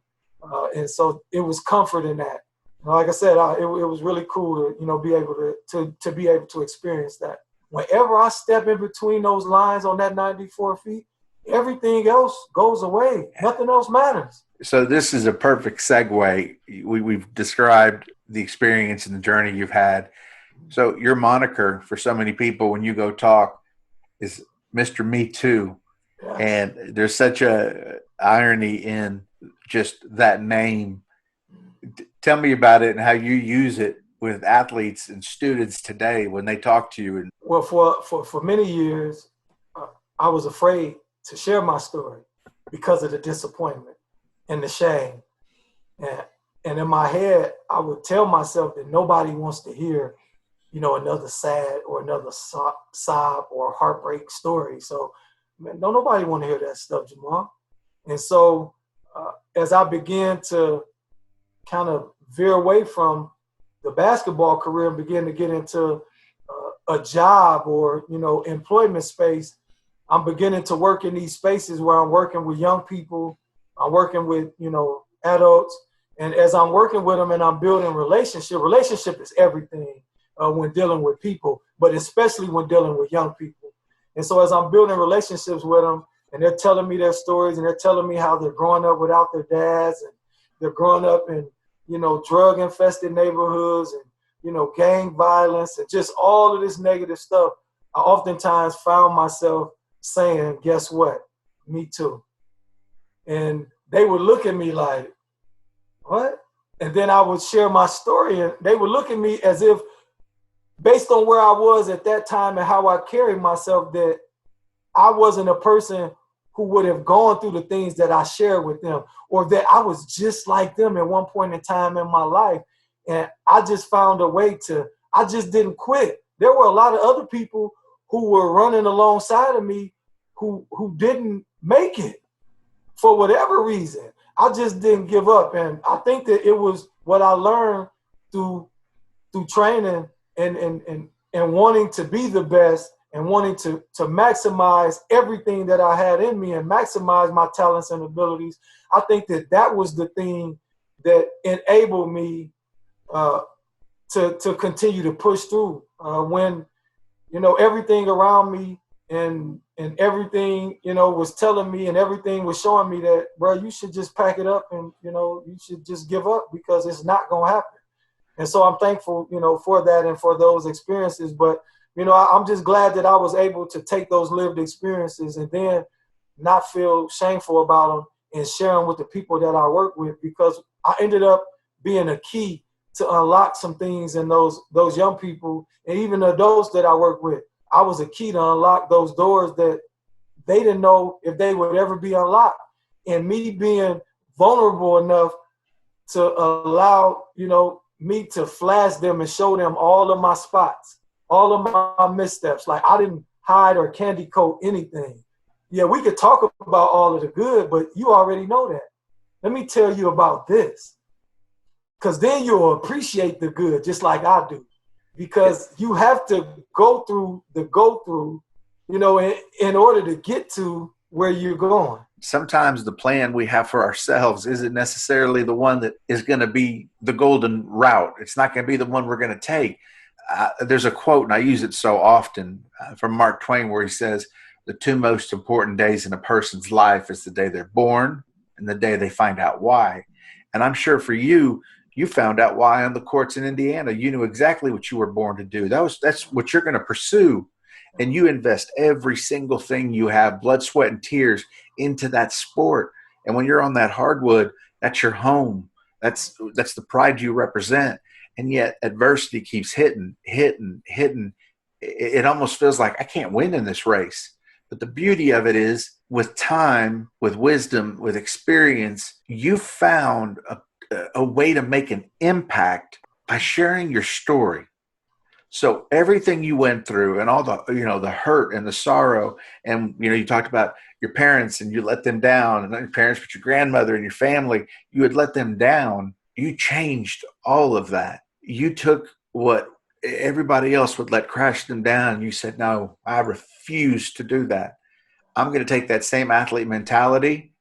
And so it was comfort in that. Like I said, it was really cool to be able to be able to experience that. Whenever I step in between those lines on that 94 feet, everything else goes away. Nothing else matters. So this is a perfect segue. We've described the experience and the journey you've had. So your moniker for so many people when you go talk is Mr. Me Too. Yes. And there's such a irony in just that name. Tell me about it and how you use it with athletes and students today when they talk to you. And Well, for many years, uh, I was afraid to share my story because of the disappointment and the shame. And, and in my head, I would tell myself that nobody wants to hear, another sad or another sob or heartbreak story. So, man, don't nobody want to hear that stuff, Jeermal. And so, as I began to kind of veer away from the basketball career and begin to get into a job or employment space, I'm beginning to work in these spaces where I'm working with young people, I'm working with adults, and as I'm working with them and I'm building relationship is everything when dealing with people, but especially when dealing with young people. And so as I'm building relationships with them and they're telling me their stories and they're telling me how they're growing up without their dads and they're growing up in drug infested neighborhoods and gang violence and just all of this negative stuff, I oftentimes found myself saying, guess what? Me too. And they would look at me like, what? And then I would share my story and they would look at me as if, based on where I was at that time and how I carried myself, that I wasn't a person who would have gone through the things that I shared with them, or that I was just like them at one point in time in my life. And I just found a way I just didn't quit. There were a lot of other people who were running alongside of me who didn't make it for whatever reason. I just didn't give up. And I think that it was what I learned through training and wanting to be the best and wanting to maximize everything that I had in me and maximize my talents and abilities. I think that was the thing that enabled me to continue to push through when everything around me and everything was telling me and everything was showing me that, bro, you should just pack it up and you should just give up because it's not gonna happen. And so I'm thankful for that and for those experiences. But I'm just glad that I was able to take those lived experiences and then not feel shameful about them and share them with the people that I work with, because I ended up being a key to unlock some things in those young people and even the adults that I work with. I was a key to unlock those doors that they didn't know if they would ever be unlocked. And me being vulnerable enough to allow, me to flash them and show them all of my spots, all of my missteps. Like, I didn't hide or candy coat anything. Yeah, we could talk about all of the good, but you already know that. Let me tell you about this. Because then you'll appreciate the good just like I do. Because you have to go through in order to get to where you're going. sometimes the plan we have for ourselves isn't necessarily the one that is going to be the golden route. It's not going to be the one we're going to take. There's a quote, and I use it so often, from Mark Twain, where he says, the two most important days in a person's life is the day they're born and the day they find out why. And I'm sure for you, you found out why on the courts in Indiana. You knew exactly what you were born to do. That's what you're going to pursue. And you invest every single thing you have, blood, sweat, and tears, into that sport. And when you're on that hardwood, that's your home. That's the pride you represent. And yet adversity keeps hitting. It almost feels like I can't win in this race. But the beauty of it is, with time, with wisdom, with experience, you found a way to make an impact by sharing your story. So everything you went through and all the hurt and the sorrow, and you talked about your parents and you let them down, and not your parents, but your grandmother and your family, you had let them down. You changed all of that. You took what everybody else would let crash them down. And you said, no, I refuse to do that. I'm going to take that same athlete mentality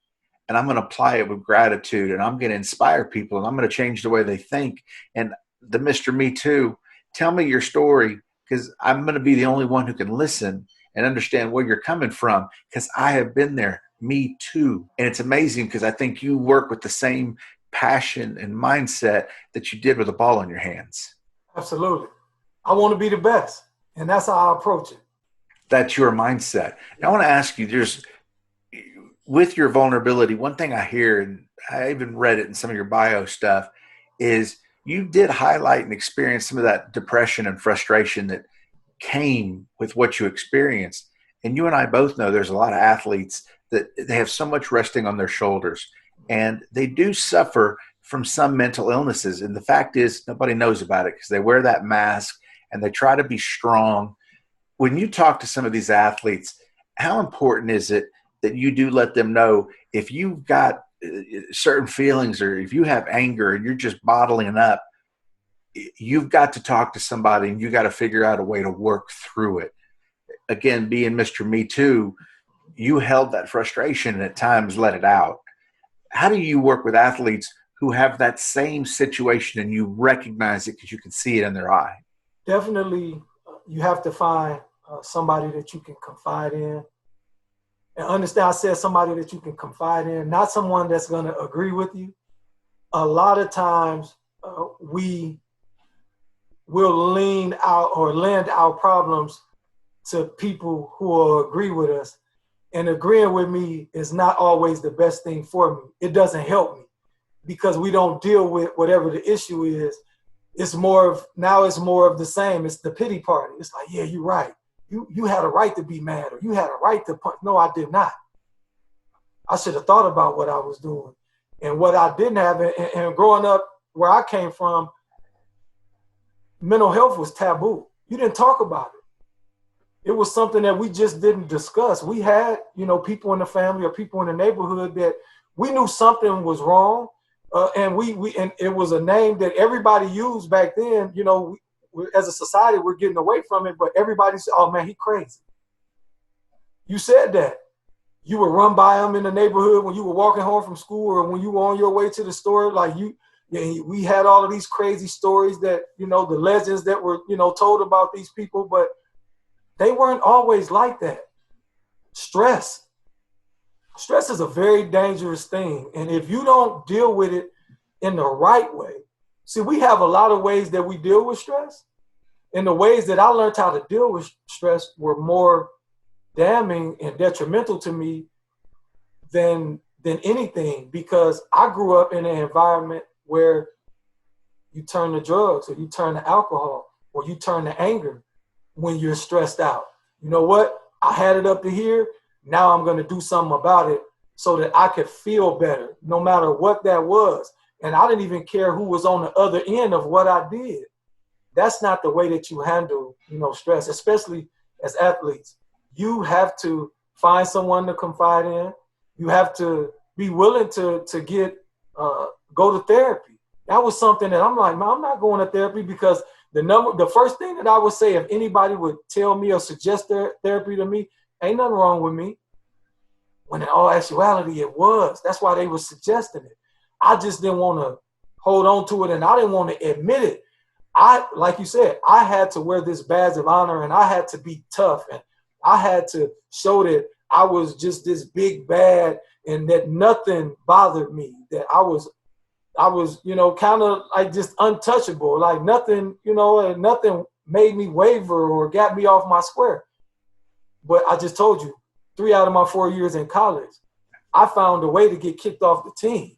and I'm going to apply it with gratitude, and I'm going to inspire people, and I'm going to change the way they think. And the Mr. Me Too, tell me your story, because I'm going to be the only one who can listen and understand where you're coming from, because I have been there. Me too. And it's amazing because I think you work with the same passion and mindset that you did with a ball in your hands. Absolutely. I want to be the best. And that's how I approach it. That's your mindset. Now, I want to ask you, with your vulnerability, one thing I hear, and I even read it in some of your bio stuff, is you did highlight and experience some of that depression and frustration that came with what you experienced. And you and I both know there's a lot of athletes that they have so much resting on their shoulders, and they do suffer from some mental illnesses. And the fact is, nobody knows about it because they wear that mask and they try to be strong. When you talk to some of these athletes, how important is it that you do let them know if you've got certain feelings, or if you have anger and you're just bottling it up, you've got to talk to somebody and you got to figure out a way to work through it. Again, being Mr. Me Too, you held that frustration and at times let it out. How do you work with athletes who have that same situation and you recognize it because you can see it in their eye? Definitely, you have to find somebody that you can confide in. And understand, I said somebody that you can confide in, not someone that's going to agree with you. A lot of times we will lean out or lend our problems to people who will agree with us. And agreeing with me is not always the best thing for me. It doesn't help me because we don't deal with whatever the issue is. It's more of the same. It's the pity party. It's like, yeah, you're right. You had a right to be mad, or you had a right to punch. No, I did not. I should have thought about what I was doing and what I didn't have. And growing up where I came from, mental health was taboo. You didn't talk about it. It was something that we just didn't discuss. We had, people in the family or people in the neighborhood that we knew something was wrong. And and it was a name that everybody used back then. As a society, we're getting away from it, but everybody said, oh man, he crazy. You said that. You would run by him in the neighborhood when you were walking home from school or when you were on your way to the store. We had all of these crazy stories that, the legends that were, told about these people, but they weren't always like that. Stress is a very dangerous thing. And if you don't deal with it in the right way, see, we have a lot of ways that we deal with stress. And the ways that I learned how to deal with stress were more damning and detrimental to me than anything, because I grew up in an environment where you turn to drugs or you turn to alcohol or you turn to anger when you're stressed out. You know what? I had it up to here. Now I'm going to do something about it so that I could feel better, no matter what that was. And I didn't even care who was on the other end of what I did. That's not the way that you handle, stress, especially as athletes. You have to find someone to confide in. You have to be willing to go to therapy. That was something that I'm like, man, I'm not going to therapy, because the first thing that I would say if anybody would tell me or suggest therapy to me, ain't nothing wrong with me. When in all actuality, it was. That's why they were suggesting it. I just didn't want to hold on to it, and I didn't want to admit it. Like you said, I had to wear this badge of honor, and I had to be tough, and I had to show that I was just this big bad and that nothing bothered me, that I was, kind of like just untouchable, like nothing, and nothing made me waver or got me off my square. But I just told you, 3 out of my 4 years in college, I found a way to get kicked off the team.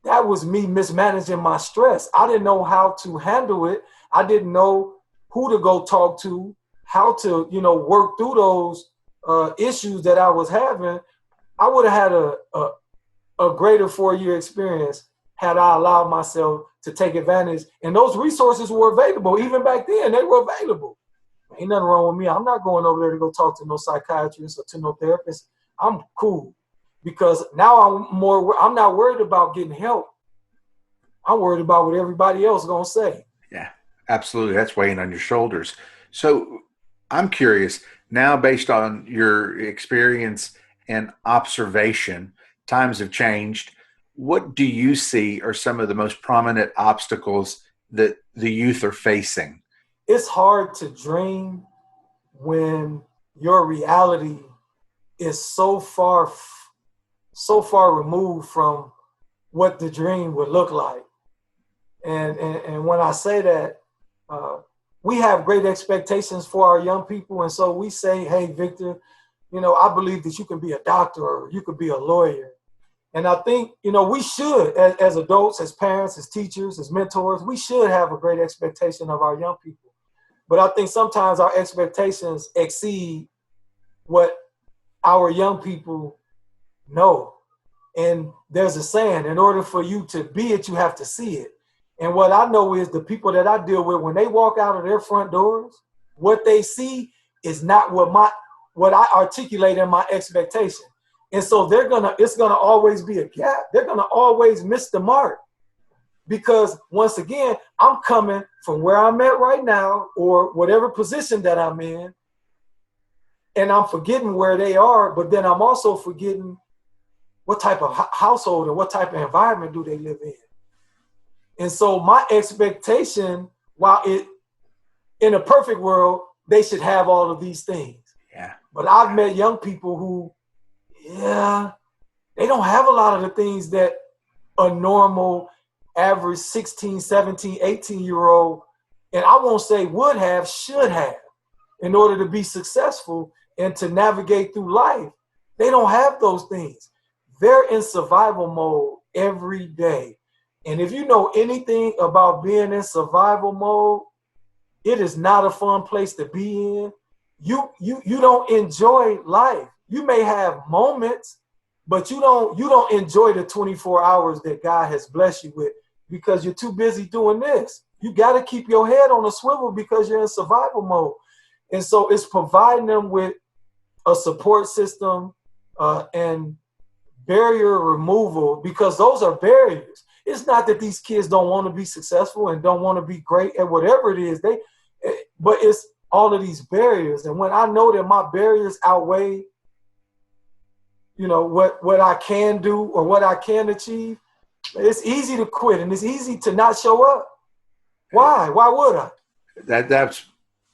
That was me mismanaging my stress. I didn't know how to handle it. I didn't know who to go talk to, how to, work through those issues that I was having. I would have had a greater 4-year experience had I allowed myself to take advantage. And those resources were available. Even back then, they were available. Ain't nothing wrong with me. I'm not going over there to go talk to no psychiatrist or to no therapist. I'm cool. Because now I'm not worried about getting help. I'm worried about what everybody else is going to say. Yeah, absolutely. That's weighing on your shoulders. So I'm curious now, based on your experience and observation, times have changed. What do you see are some of the most prominent obstacles that the youth are facing? It's hard to dream when your reality is so far removed from what the dream would look like. And when I say that, we have great expectations for our young people. And so we say, hey, Victor, I believe that you can be a doctor or you could be a lawyer. And I think, we should, as adults, as parents, as teachers, as mentors, we should have a great expectation of our young people. But I think sometimes our expectations exceed what our young people know. And there's a saying, in order for you to be it, you have to see it. And what I know is the people that I deal with, when they walk out of their front doors, what they see is not what I articulate in my expectation. And so it's gonna always be a gap. They're gonna always miss the mark. Because once again, I'm coming from where I'm at right now or whatever position that I'm in, and I'm forgetting where they are, but then I'm also forgetting what type of household or what type of environment do they live in. And so my expectation, while in a perfect world, they should have all of these things. Yeah. But I've met young people who, they don't have a lot of the things that a normal, average 16, 17, 18-year-old, and I won't say would have, should have, in order to be successful and to navigate through life. They don't have those things. They're in survival mode every day. And if you know anything about being in survival mode, it is not a fun place to be in. You don't enjoy life. You may have moments, but you don't enjoy the 24 hours that God has blessed you with because you're too busy doing this. You got to keep your head on a swivel because you're in survival mode. And so it's providing them with a support system and barrier removal, because those are barriers. It's not that these kids don't want to be successful and don't want to be great at whatever it is, but it's all of these barriers. And when I know that my barriers outweigh, what I can do or what I can achieve, it's easy to quit and it's easy to not show up. Why? Why would I? That's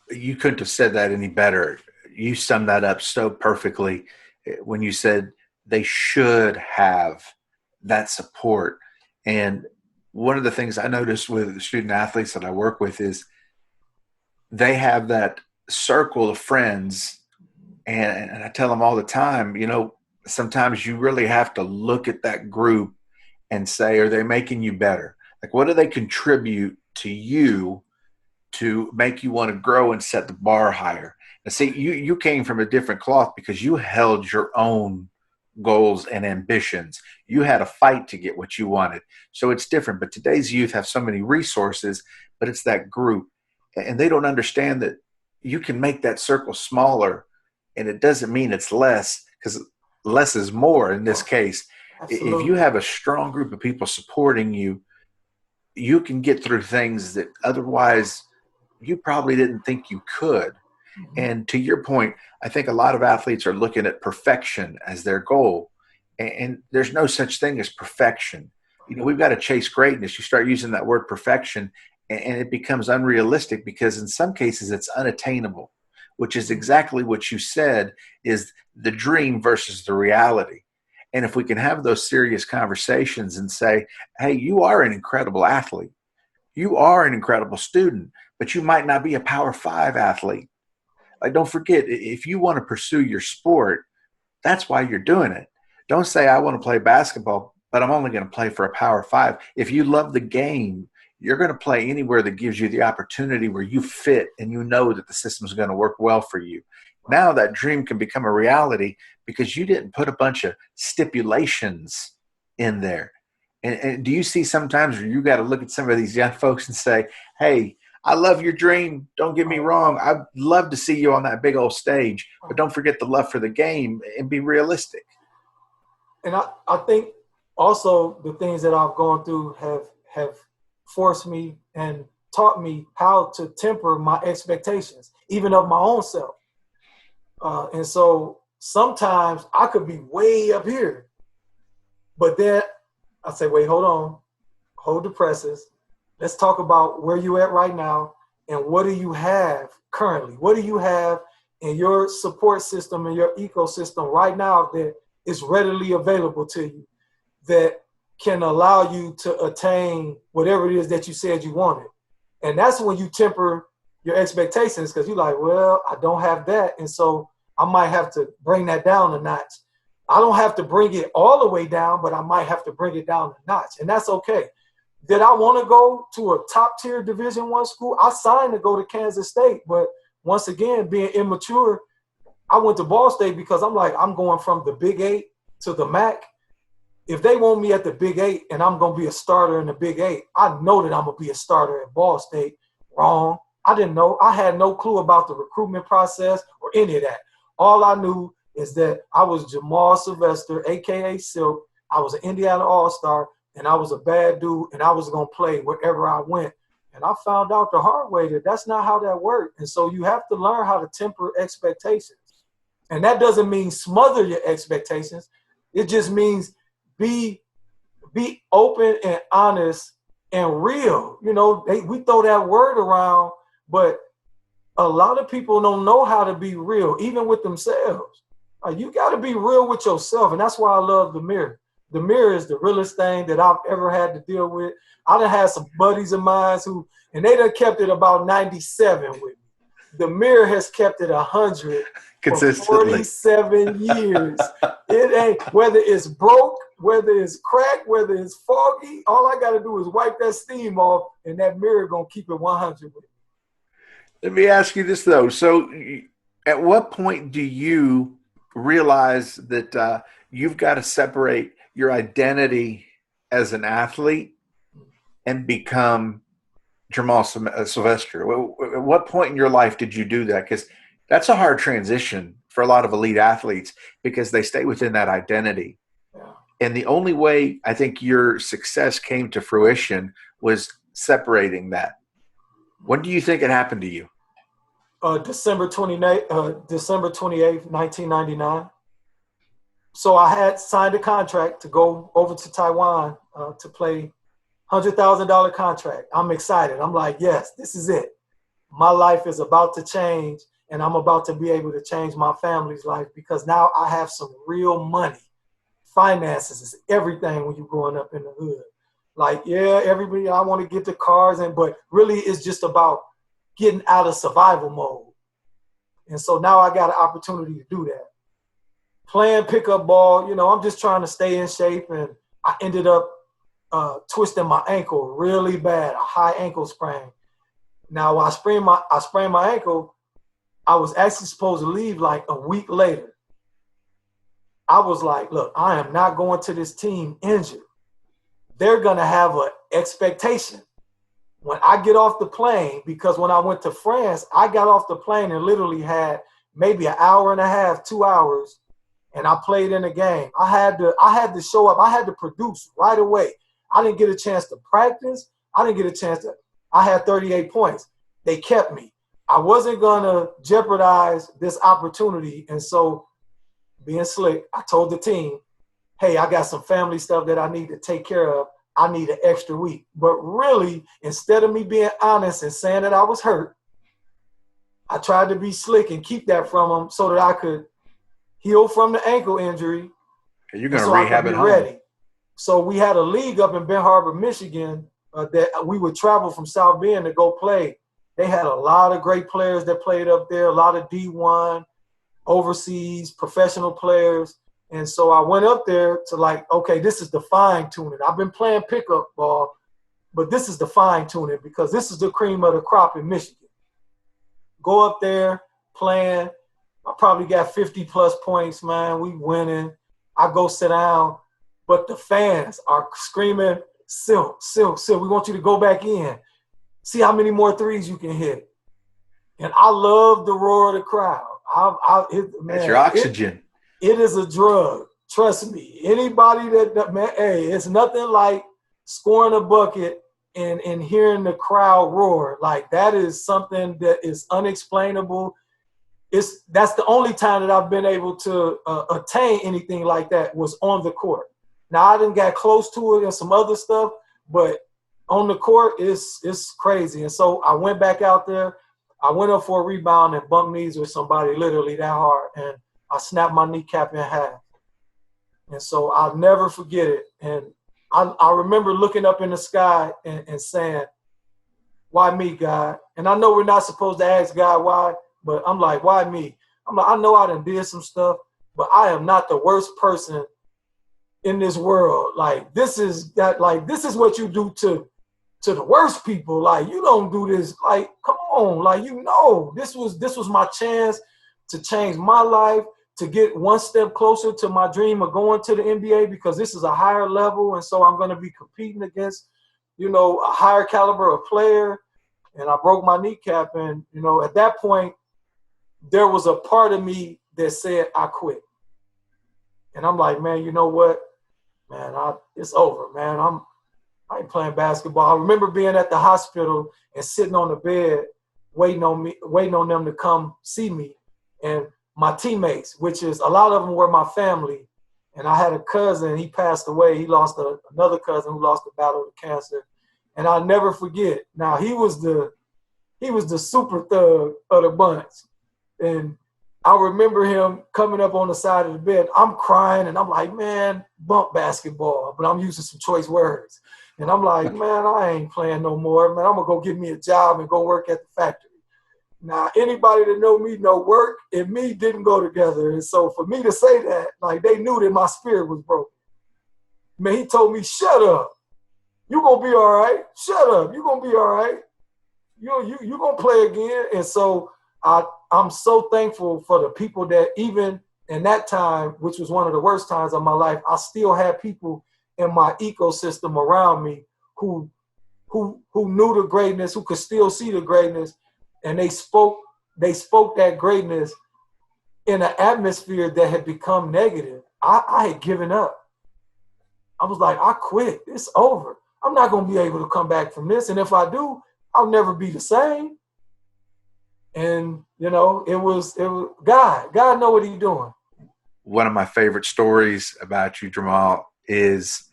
you couldn't have said that any better. You summed that up so perfectly when you said they should have that support. And one of the things I noticed with the student athletes that I work with is they have that circle of friends. And I tell them all the time, sometimes you really have to look at that group and say, are they making you better? Like, what do they contribute to you to make you want to grow and set the bar higher? And see, you came from a different cloth because you held your own goals and ambitions. You had a fight to get what you wanted. So it's different. But today's youth have so many resources, but it's that group. And they don't understand that you can make that circle smaller, and it doesn't mean it's less, because less is more in this case. Absolutely. If you have a strong group of people supporting you, you can get through things that otherwise you probably didn't think you could. Mm-hmm. And to your point, I think a lot of athletes are looking at perfection as their goal. And there's no such thing as perfection. We've got to chase greatness. You start using that word perfection, and it becomes unrealistic because in some cases it's unattainable, which is exactly what you said is the dream versus the reality. And if we can have those serious conversations and say, hey, you are an incredible athlete. You are an incredible student, but you might not be a Power 5 athlete. Like, don't forget, if you want to pursue your sport, that's why you're doing it. Don't say, I want to play basketball, but I'm only going to play for a Power 5. If you love the game, you're going to play anywhere that gives you the opportunity where you fit and you know that the system is going to work well for you. Now that dream can become a reality because you didn't put a bunch of stipulations in there. And do you see sometimes where you got to look at some of these young folks and say, hey, I love your dream. Don't get me wrong. I'd love to see you on that big old stage, but don't forget the love for the game and be realistic. And I think also the things that I've gone through have forced me and taught me how to temper my expectations, even of my own self. And so sometimes I could be way up here But then I say, wait, hold on, hold the presses. Let's talk about where you at right now and what do you have currently? What do you have in your support system and your ecosystem right now that is readily available to you that can allow you to attain whatever it is that you said you wanted? And that's when you temper your expectations, because you're like, well, I don't have that. And so I might have to bring that down a notch. I don't have to bring it all the way down, but I might have to bring it down a notch. And that's okay. Did I want to go to a top tier Division I school? I signed to go to Kansas State. But once again, being immature, I went to Ball State because I'm like, I'm going from the Big 8 to the MAC. If they want me at the Big 8 and I'm going to be a starter in the Big 8, I know that I'm going to be a starter at Ball State. Wrong. I didn't know. I had no clue about the recruitment process or any of that. All I knew is that I was Jeermal Sylvester, a.k.a. Silk. I was an Indiana All-Star, and I was a bad dude, and I was going to play wherever I went. And I found out the hard way that that's not how that worked. And so you have to learn how to temper expectations. And that doesn't mean smother your expectations. It just means be open and honest and real. You know, we throw that word around, but a lot of people don't know how to be real, even with themselves. You got to be real with yourself, and that's why I love the mirror. The mirror is the realest thing that I've ever had to deal with. I done had some buddies of mine and they done kept it about 97 with me. The mirror has kept it 100 consistently. For 47 years. It ain't, whether it's broke, whether it's cracked, whether it's foggy, all I got to do is wipe that steam off, and that mirror going to keep it 100 with me. Let me ask you this, though. So at what point do you realize that you've got to separate your identity as an athlete and become Jeermal Sylvester? At what point in your life did you do that? Because that's a hard transition for a lot of elite athletes because they stay within that identity. Yeah. And the only way I think your success came to fruition was separating that. When do you think it happened to you? December 28th, 1999. So I had signed a contract to go over to Taiwan to play $100,000 contract. I'm excited. I'm like, yes, this is it. My life is about to change, and I'm about to be able to change my family's life because now I have some real money. Finances is everything when you're growing up in the hood. Like, yeah, everybody, I want to get the cars, but really it's just about getting out of survival mode. And so now I got an opportunity to do that. Playing pickup ball, I'm just trying to stay in shape, and I ended up twisting my ankle really bad, a high ankle sprain. Now, I sprained my ankle, I was actually supposed to leave like a week later. I was like, look, I am not going to this team injured. They're going to have an expectation when I get off the plane, because when I went to France, I got off the plane and literally had maybe an hour and a half, 2 hours, and I played in a game. I had to show up. I had to produce right away. I didn't get a chance to practice. I had 38 points. They kept me. I wasn't going to jeopardize this opportunity. And so, being slick, I told the team, hey, I got some family stuff that I need to take care of. I need an extra week. But really, instead of me being honest and saying that I was hurt, I tried to be slick and keep that from them so that I could heal from the ankle injury. You're going to rehab it home. So we had a league up in Ben Harbor, Michigan, that we would travel from South Bend to go play. They had a lot of great players that played up there, a lot of D1, overseas, professional players. And so I went up there to like, okay, this is the fine tuning. I've been playing pickup ball, but this is the fine tuning because this is the cream of the crop in Michigan. Go up there, playing. I probably got 50 plus points, man. We winning. I go sit down, but the fans are screaming, Silk, Silk, Silk. We want you to go back in. See how many more threes you can hit. And I love the roar of the crowd. That's your oxygen. It is a drug. Trust me. Anybody hey, it's nothing like scoring a bucket and hearing the crowd roar. Like, that is something that is unexplainable. That's the only time that I've been able to attain anything like that was on the court. Now I done got close to it and some other stuff, but on the court, it's crazy. And so I went back out there. I went up for a rebound and bumped knees with somebody literally that hard, and I snapped my kneecap in half. And so I'll never forget it. And I remember looking up in the sky and saying, why me, God? And I know we're not supposed to ask God why, but I'm like, why me? I'm like, I know I done did some stuff, but I am not the worst person in this world. Like, this is what you do to the worst people. Like, you don't do this. Like, come on. Like, this was my chance to change my life, to get one step closer to my dream of going to the NBA, because this is a higher level. And so I'm going to be competing against, a higher caliber of player. And I broke my kneecap. And, at that point, there was a part of me that said, I quit. And I'm like, man, you know what? Man, it's over, man. I ain't playing basketball. I remember being at the hospital and sitting on the bed waiting on them to come see me. And my teammates, which is a lot of them were my family. And I had a cousin, he passed away. He lost another cousin who lost the battle to cancer. And I'll never forget. Now, he was the super thug of the bunch. And I remember him coming up on the side of the bed. I'm crying, and I'm like, man, bump basketball. But I'm using some choice words. And I'm like, man, I ain't playing no more. Man, I'm going to go get me a job and go work at the factory. Now, anybody that know me know work and me didn't go together. And so for me to say that, like, they knew that my spirit was broken. Man, he told me, shut up. You going to be all right. Shut up. You going to be all right. You going to play again. And so I'm so thankful for the people that even in that time, which was one of the worst times of my life, I still had people in my ecosystem around me who knew the greatness, who could still see the greatness. And they spoke that greatness in an atmosphere that had become negative. I had given up. I was like, I quit. It's over. I'm not going to be able to come back from this. And if I do, I'll never be the same. And, it was God. God know what he's doing. One of my favorite stories about you, Jeermal, is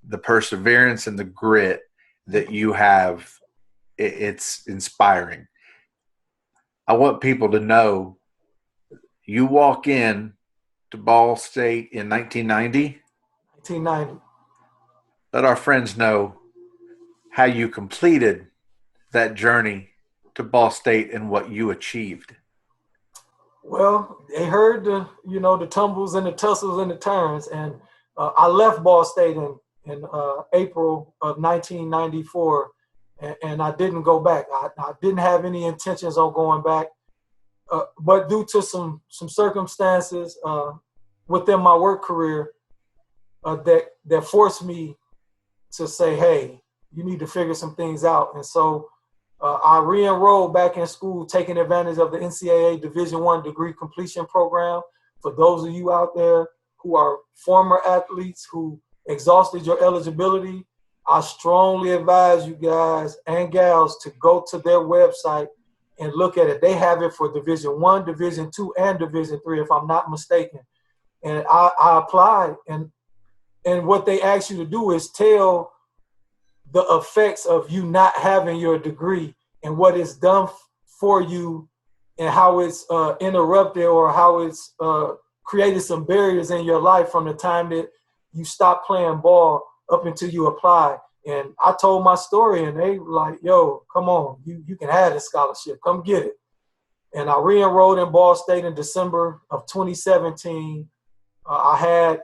the perseverance and the grit that you have. It's inspiring. I want people to know you walk in to Ball State in 1990. 1990. Let our friends know how you completed that journey to Ball State and what you achieved. Well, they heard the tumbles and the tussles and the turns, and I left Ball State in April of 1994. And I didn't go back. I didn't have any intentions on going back. But due to some circumstances within my work career that forced me to say, hey, you need to figure some things out. And so I re-enrolled back in school, taking advantage of the NCAA Division I degree completion program. For those of you out there who are former athletes who exhausted your eligibility, I strongly advise you guys and gals to go to their website and look at it. They have it for Division I, Division II, and Division III, if I'm not mistaken. And I applied, and what they ask you to do is tell the effects of you not having your degree and what it's done for you and how it's interrupted or how it's created some barriers in your life from the time that you stopped playing ball up until you apply. And I told my story, and they were like, yo, come on, you can have this scholarship. Come get it. And I re-enrolled in Ball State in December of 2017. I had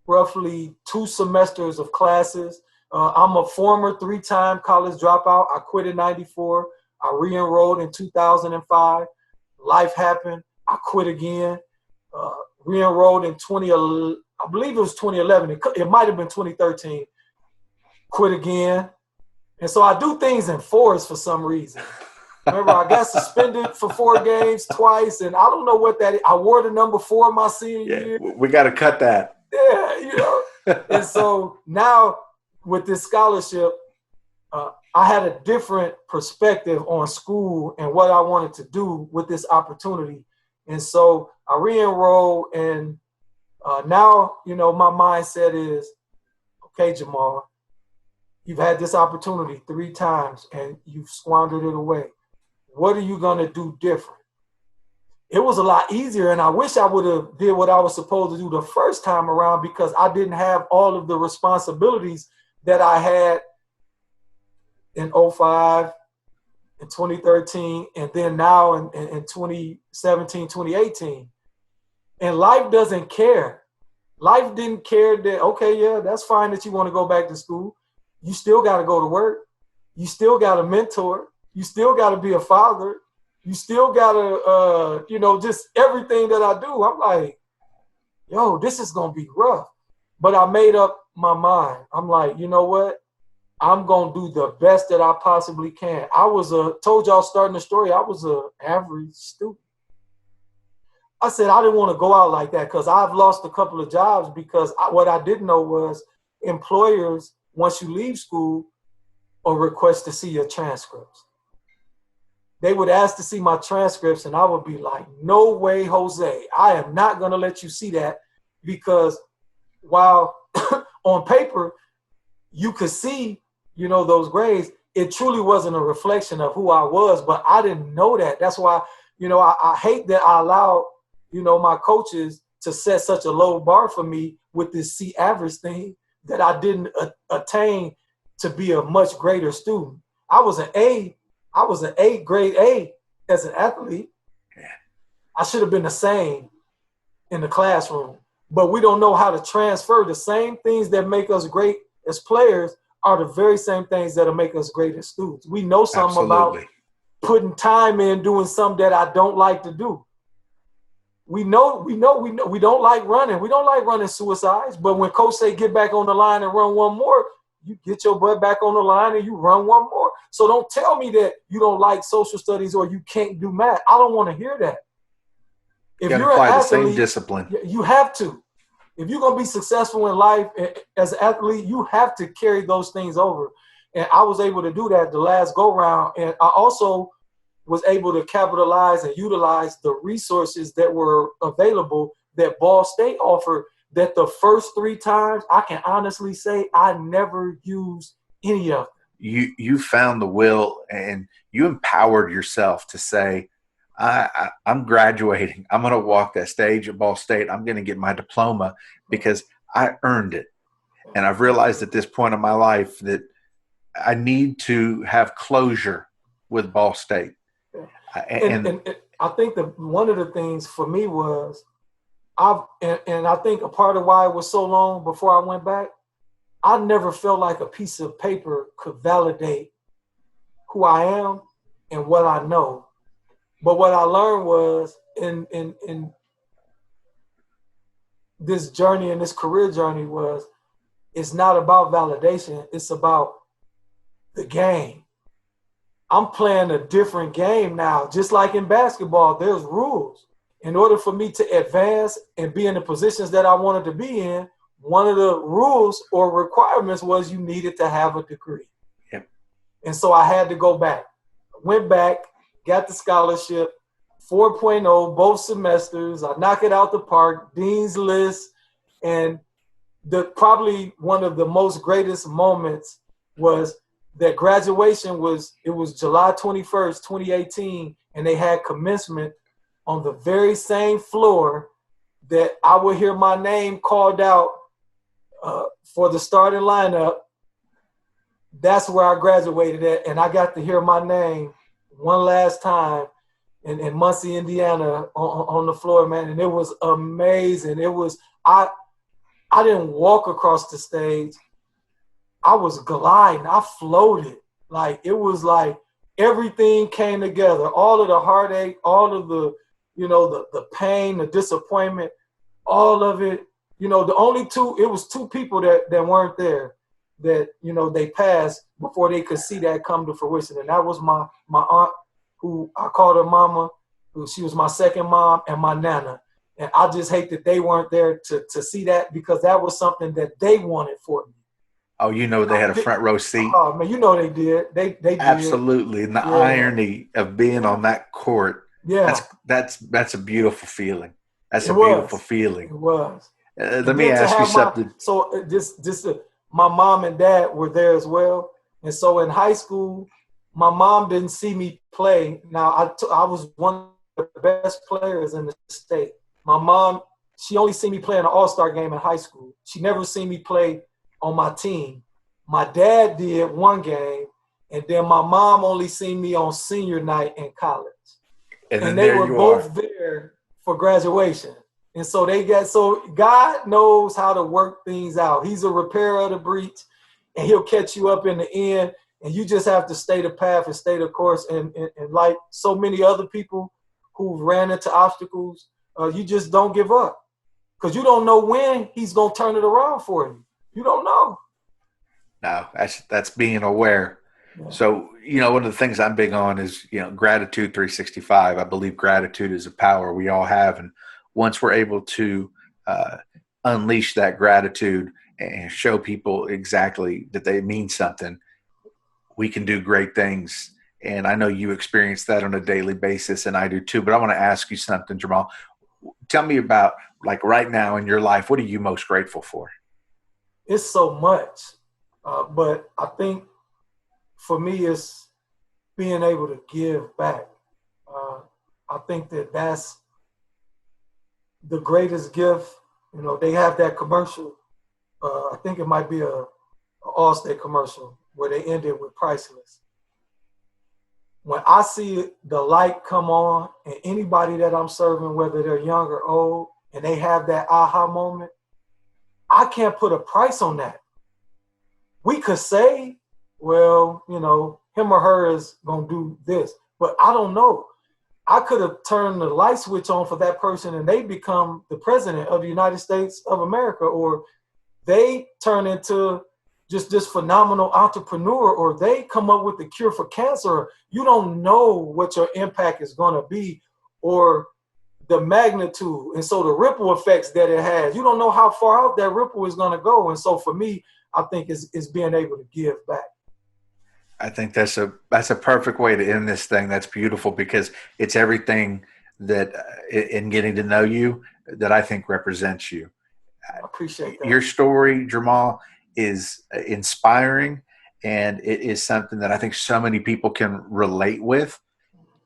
roughly 2 semesters of classes. I'm a former 3-time college dropout. I quit in 94. I re-enrolled in 2005. Life happened. I quit again. Re-enrolled in 2011. I believe it was 2011. It might have been 2013. Quit again. And so I do things in fours for some reason. Remember, I got suspended for 4 games twice, and I don't know what that is. I wore the number 4 my senior year. We got to cut that. Yeah, And so now with this scholarship, I had a different perspective on school and what I wanted to do with this opportunity. And so I re-enrolled, and Now, my mindset is, okay, Jeermal, you've had this opportunity 3 times and you've squandered it away. What are you going to do different? It was a lot easier, and I wish I would have did what I was supposed to do the first time around, because I didn't have all of the responsibilities that I had in 05, in 2013, and then now in 2017, 2018. And life doesn't care. Life didn't care that, okay, yeah, that's fine that you want to go back to school. You still got to go to work. You still got to mentor. You still got to be a father. You still got to, just everything that I do. I'm like, yo, this is going to be rough. But I made up my mind. I'm like, you know what? I'm going to do the best that I possibly can. Told y'all starting the story, I was an average student. I said I didn't want to go out like that, because I've lost a couple of jobs because what I didn't know was employers, once you leave school, will request to see your transcripts. They would ask to see my transcripts, and I would be like, no way, Jose. I am not going to let you see that, because while on paper you could see, those grades, it truly wasn't a reflection of who I was, but I didn't know that. That's why, I hate that I allowed, my coaches to set such a low bar for me with this C average thing that I didn't attain to be a much greater student. I was an A, grade A as an athlete. I should have been the same in the classroom, but we don't know how to transfer. The same things that make us great as players are the very same things that'll make us great as students. We know something about putting time in doing something that I don't like to do. We know we don't like running. We don't like running suicides, but when coach say get back on the line and run one more, you get your butt back on the line and you run one more. So don't tell me that you don't like social studies or you can't do math. I don't want to hear that. If you're apply an the athlete, same discipline. You have to. If you're going to be successful in life as an athlete, you have to carry those things over. And I was able to do that the last go round. And I also was able to capitalize and utilize the resources that were available that Ball State offered, that the first 3 times, I can honestly say I never used any of them. You found the will, and you empowered yourself to say, I'm graduating. I'm going to walk that stage at Ball State. I'm going to get my diploma because I earned it. And I've realized at this point in my life that I need to have closure with Ball State. And I think that one of the things for me was, I think a part of why it was so long before I went back, I never felt like a piece of paper could validate who I am and what I know. But what I learned was in this journey, in this career journey, was it's not about validation. It's about the game. I'm playing a different game now. Just like in basketball, there's rules. In order for me to advance and be in the positions that I wanted to be in, one of the rules or requirements was you needed to have a degree. Yep. And so I had to go back. Went back, got the scholarship, 4.0 both semesters. I knock it out the park, Dean's List. And probably one of the most greatest moments was that graduation was July 21st, 2018, and they had commencement on the very same floor that I would hear my name called out for the starting lineup. That's where I graduated at, and I got to hear my name one last time in Muncie, Indiana, on the floor, man, and it was amazing. It was I didn't walk across the stage. I was gliding. I floated. Like, it was like everything came together. All of the heartache, all of the, the pain, the disappointment, all of it. It was 2 people that weren't there that, they passed before they could see that come to fruition. And that was my aunt, who I called her mama, who she was my second mom, and my nana. And I just hate that they weren't there to see that, because that was something that they wanted for me. Oh, they had a front row seat. Oh, man, they did. They did. Absolutely. And the irony of being on that court, yeah, that's a beautiful feeling. That's a beautiful feeling. It was. Let And me then to ask you have something. my mom and dad were there as well. And so in high school, my mom didn't see me play. Now I was one of the best players in the state. My mom, she only seen me play in an all-star game in high school. She never seen me play on my team. My dad did one game, and then my mom only seen me on senior night in college. And then And they there were you are. both there for graduation. And so so God knows how to work things out. He's a repairer of the breach, and he'll catch you up in the end. And you just have to stay the path and stay the course. And like so many other people who ran into obstacles, you just don't give up, because you don't know when he's going to turn it around for you. You don't know. No, that's being aware. Yeah. So, one of the things I'm big on is, gratitude 365. I believe gratitude is a power we all have. And once we're able to uh, unleash that gratitude and show people exactly that they mean something, we can do great things. And I know you experience that on a daily basis, and I do too. But I want to ask you something, Jeermal. Tell me about, like, right now in your life, what are you most grateful for? It's so much. But I think for me, it's being able to give back. I think that's the greatest gift. They have that commercial. I think it might be a Allstate commercial where they ended with priceless. When I see the light come on, and anybody that I'm serving, whether they're young or old, and they have that aha moment, I can't put a price on that. We could say, well, him or her is going to do this, but I don't know. I could have turned the light switch on for that person and they become the president of the United States of America, or they turn into just this phenomenal entrepreneur, or they come up with the cure for cancer. You don't know what your impact is going to be, or the magnitude. And so the ripple effects that it has, you don't know how far out that ripple is going to go. And so for me, I think it's being able to give back. I think that's a perfect way to end this thing. That's beautiful, because it's everything that in getting to know you that I think represents you. I appreciate that. Your story, Jeermal, is inspiring, and it is something that I think so many people can relate with.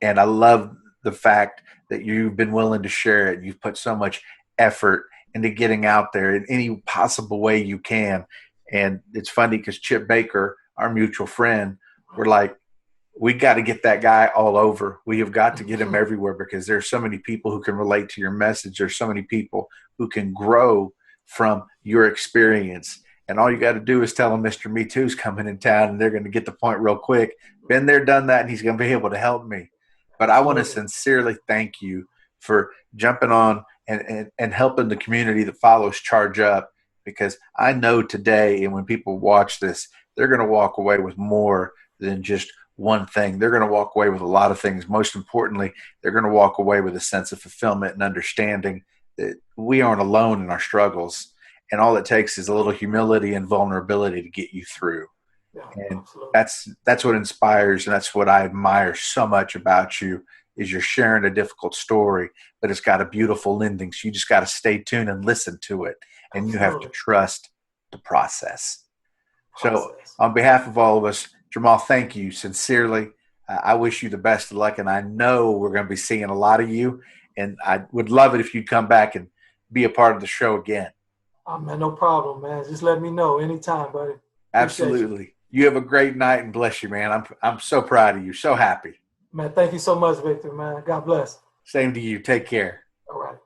And I love the fact that you've been willing to share it. You've put so much effort into getting out there in any possible way you can. And it's funny because Chip Baker, our mutual friend, we're like, we got to get that guy all over. We have got to get him everywhere, because there's so many people who can relate to your message. There's so many people who can grow from your experience. And all you got to do is tell them Mr. Me Too's coming in town, and they're going to get the point real quick. Been there, done that, and he's going to be able to help me. But I want to sincerely thank you for jumping on and helping the community that follows Charge Up, because I know today, and when people watch this, they're going to walk away with more than just one thing. They're going to walk away with a lot of things. Most importantly, they're going to walk away with a sense of fulfillment and understanding that we aren't alone in our struggles. And all it takes is a little humility and vulnerability to get you through. Yeah, And absolutely. that's what inspires, and that's what I admire so much about you, is you're sharing a difficult story, but it's got a beautiful ending. So you just got to stay tuned and listen to it. And you have to trust the process. So on behalf of all of us, Jeermal, thank you sincerely. I wish you the best of luck, and I know we're going to be seeing a lot of you, and I would love it if you'd come back and be a part of the show again. Oh, man, no problem, man. Just let me know anytime, buddy. Absolutely. You have a great night, and bless you, man. I'm so proud of you. So happy. Man, thank you so much, Victor, man. God bless. Same to you. Take care. All right.